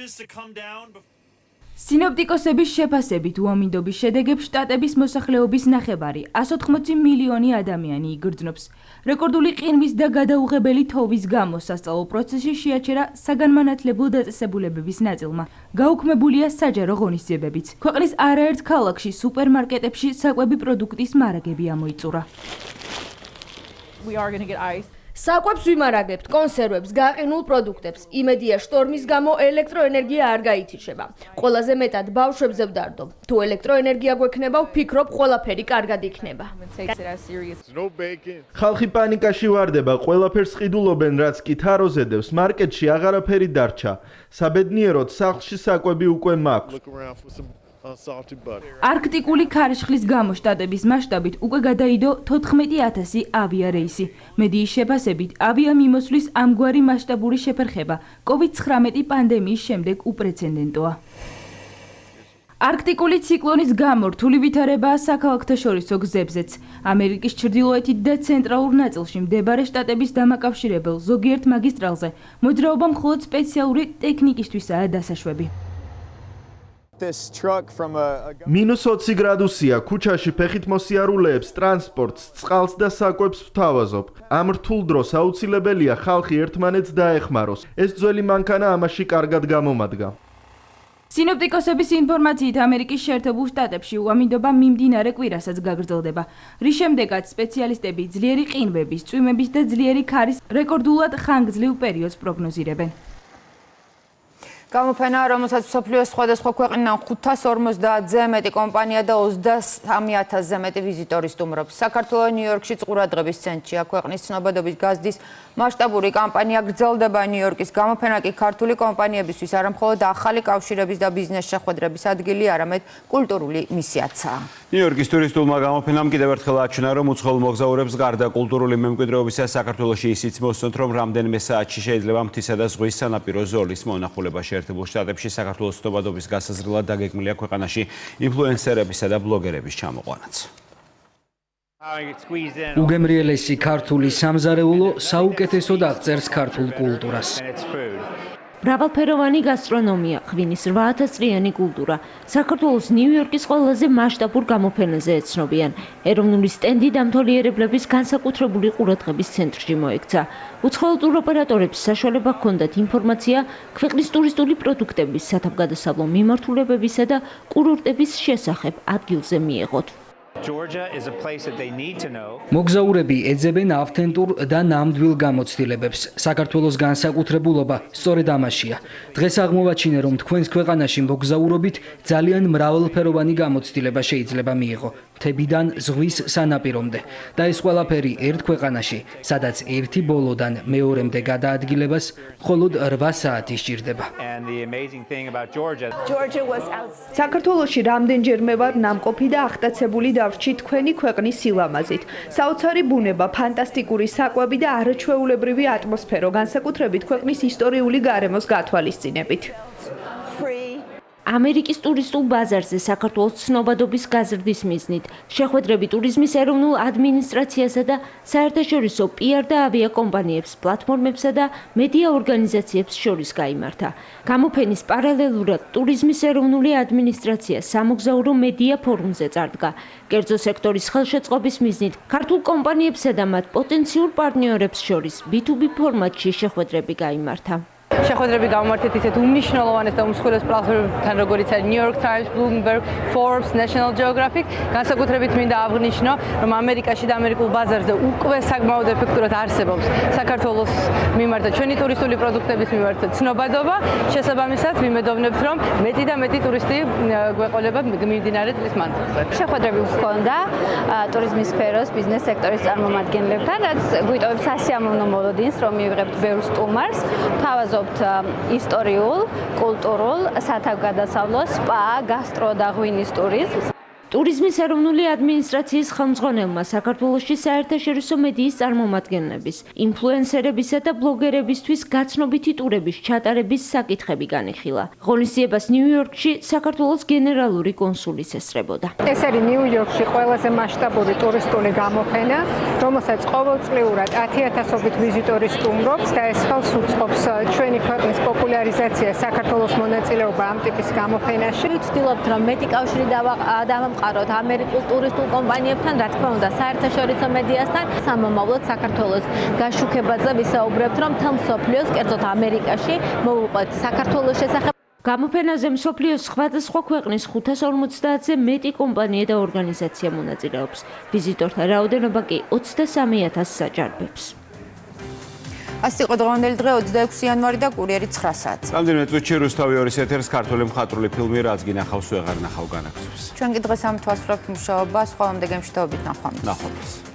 სინოპტიკოსების შეფასებით უამინდობის შედეგებს შტატების მოსახლეობის ნახევარი 180 მილიონი ადამიანი იგრძნობს. რეკორდული ყინვის და გადაუღებელი თოვის გამო სასწავლო პროცესში შეაჩერა საგანმანათლებლო დაწესებულებების ნაწილმა. გაუქმებულია საჯარო ღონისძიებებიც. ქვეყნის არაერთ ქალაქში სუპერმარკეტებში საკვები პროდუქტის მარაგები ამოიწურა. საკვებს ვიმარაგებთ, კონსერვებს, გაყინულ პროდუქტებს. იმედია, შტორმის გამო ელექტროენერგია არ გაითიშება. ყველაზე მეტად ბავშვებზე ვდარდობ. თუ ელექტროენერგია გვექნება, ვფიქრობ, ყველაფერი კარგად იქნება. ხალხი პანიკაში ვარდება, ყველაფერს ყიდულობენ, რაც კი თაროზე დევს. მარკეტში აღარაფერი დარჩა. საბედნიეროდ, სახლში საკვები უკვე მაქვს. არქტიკული ქარიშხლის გამო შტატების მასშტაბით უკვე გადაიდო 14,000 ავიარეისი. მედიის შეფასებით, ავიამიმოსვლის ამგვარი მასშტაბური შეფერხება COVID-19 პანდემიის შემდეგ უპრეცედენტოა. არქტიკული ციკლონის გამო რთული ვითარებაა საქალაქთაშორისო გზებზეც. ამერიკის ჩრდილოეთით და ცენტრალურ ნაწილში მდებარე შტატების დამაკავშირებელ ზოგიერთ მაგისტრალზე მოძრაობა მხოლოდ სპეციალური ტექნიკისთვისაა დასაშვები. -20 გრადუსია, ქუჩაში ფეხით მოსიარულეებს, ტრანსპორტს, წყალს და საკვებს ვთავაზობ. ამ რთულ დროს აუცილებელია ხალხი ერთმანეთს დაეხმაროს. ეს ძველი მანქანა ამაში კარგად გამომადგა. სინოპტიკოსების ინფორმაციით ამერიკის შეერთებულ შტატებში უამინდობა მიმდინარე კვირასაც გაგრძელდება, რის შემდეგაც სპეციალისტები ძლიერი ყინვების, წვიმების და ძლიერი ქარის რეკორდულად ხანგრძლივ პერიოდს პროგნოზირებენ. გამოფენა, რომელსაც მსოფლიოს სხვადასხვა ქვეყნიდან 550-ზე მეტი კომპანია და 23,000-ზე მეტი ვიზიტორი სტუმრობს. საქართველოს ნიუ-იორკში ყურადღების ცენტრია. ქვეყნის ცნობადობის გაზრდის მასშტაბური კამპანია გრძელდება. ნიუ-იორკის გამოფენა კი ქართული კომპანიებისთვის არა მხოლოდ ახალი კავშირების და ბიზნეს შეხვედრების ადგილი, არამედ კულტურული მისიაცაა. ნიუ-იორკის ტურისტულმა გამოფენამ კიდევ ერთხელ აჩვენა, რომ უცხოელ მოგზაურებს გარდა კულტურული მემკვიდრეობისა საქართველოში ისიც მოსწონთ, რომ რამდენიმე საათში შეიძლება მთისა და ზღვის სანაპირო ზოლის მონახულება. შეერთებულ შტატებში საქართველოს ცნობადობის გასაზრდელად დაგეგმილია ქვეყანაში ინფლუენსერებისა და ბლოგერების ჩამოყვანაც. უგემრიელესი ქართული სამზარეულო საუკეთესოდ აღწერს ქართულ კულტურას. მრავალფეროვანი გასტრონომია, ღვინის 8000-წლიანი კულტურა. საქართველოს ნიუ-იორკის ყველაზე მასშტაბურ გამოფენაზე ეცნობიან. ეროვნული სტენდი დამთვალიერებლების განსაკუთრებული ყურადღების ცენტრში მოექცა. უცხოელ ტუროპერატორებს საშუალება ჰქონდათ ინფორმაცია ქვეყნის ტურისტული პროდუქტების, სათავგადასავლო მიმართულებებისა და კურორტების შესახებ ადგილზე მიეღოთ. მოგზაურები ეძებენ ავთენტურ და ნამდვილ გამოცდილებებს. საქართველოს განსაკუთრებულობა სწორედ ამაშია. დღეს აღმოვაჩინე, რომ თქვენს ქვეყანაში მოგზაურობით ძალიან მრავალფეროვანი გამოცდილება შეიძლება მიიღო. მთებიდან ზღვის სანაპირომდე. და ეს ყველაფერი ერთ ქვეყანაში, სადაც ერთი ბოლოდან მეორემდე გადაადგილებას მხოლოდ 8 საათი სჭირდება. საქართველოში რამდენჯერმე ვარ ნამყოფი და აღტაცებული დავრჩი თქვენი ქვეყნის სილამაზით. საოცარი ბუნება, ფანტასტიკური საკვები და არაჩვეულებრივი ატმოსფერო, განსაკუთრებით ქვეყნის ისტორიული გარემოს გათვალისწინებით. ამერიკის ტურისტულ ბაზარზე საქართველოს ცნობადობის გაზრდის მიზნით შეხვედრები ტურიზმის ეროვნულ ადმინისტრაციასა და საერთაშორისო PR და ავიაკომპანიებს, პლატფორმებსა და მედია ორგანიზაციებს შორის გაიმართა. გამოფენის პარალელურად ტურიზმის ეროვნული ადმინისტრაცია სამოგზაურო მედია ფორუმზე წარდგა. კერძო სექტორის ხელშეწყობის მიზნით ქართულ კომპანიებსა და მათ პოტენციურ პარტნიორებს შორის B2B ფორმატში შეხვედრები გაიმართა. შეხვედრები გამართეთ ისეთ უმნიშვნელოვანეს და უმსხვილეს პლატფორმებთან, როგორიცაა New York Times, Bloomberg, Forbes, National Geographic. განსაკუთრებით მინდა აღვნიშნო, რომ ამერიკაში და ამერიკულ ბაზარზე უკვე საკმაოდ ეფექტურად არსებობს საქართველოს მიმართ და ჩვენი ტურისტული პროდუქტების მიმართ ცნობადობა. შესაბამისად, ვიმედოვნებთ, რომ მეტი და მეტი ტურისტი გვეყოლება მიმდინარე წლის მანძილზე. შეხვედრები გვქონდა ტურიზმის სფეროს, ბიზნეს სექტორის წარმომადგენლებთან, რაც გვიტოვებს სასიამოვნო მოლოდინს, რომ მივიღებთ ბევრ სტუმარს. თავაზობთ ისტორიულ, კულტურულ, სათავგადასავლო, სპა, გასტრო და ღვინის ტურიზმს. ტურიზმის ეროვნული ადმინისტრაციის ხელმძღვანელმა საქართველოში საერთაშორისო მედიის წარმომადგენლების, ინფლუენსერებისა და ბლოგერებისთვის გაცნობიტი ტურების ჩატარების საკითხები განიხილა. ღონისძიებას ნიუ-იორკში საქართველოს გენერალური კონსულის ესწრებოდა. ეს არის ნიუ-იორკში ყველაზე მასშტაბური ტურისტული გამოფენა, რომელსაც ყოველწლიურად 10,000-ობით ვიზიტორი სტუმრობს და ეს ხელს უწყობს ჩვენი ქვეყნის პოპულარიზაციას საქართველოს მონაწილეობა ამ ტიპის გამოფენაში. ვცდილობთ, რომ მეტი კავშირი დავამყაროთ ამერიკულ ტურისტულ კომპანიებთან, რა თქმა უნდა, საერთაშორისო მედიასთან. სამომავლოდ საქართველოს გაშუქებაზე ვისაუბრებთ, რომ მთელ მსოფლიოს, კერძოდ ამერიკაში, მოვუყვეთ საქართველოს შესახებ. გამოფენაზე მსოფლიოს სხვადასხვა ქვეყნის 550-ზე მეტი კომპანია და ორგანიზაცია მონაწილეობს. ვიზიტორთა რაოდენობა კი 23,000-ს საჯარბებს. ასე იყო დღევანდელი დღე 26 იანვარი და კურიერი 9 საათზე. რამდენიმე წუთში რუსთავი 2 ეთერს ქართული მხატვრული ფილმი რაც გინახავს ვეღარ ნახავ განაგზავს. ჩვენ კი დღეს ამ თვალსაჩინო მუშაობას, ხოლმე გემშვიდობით ნახვამდის. ნახვამდის.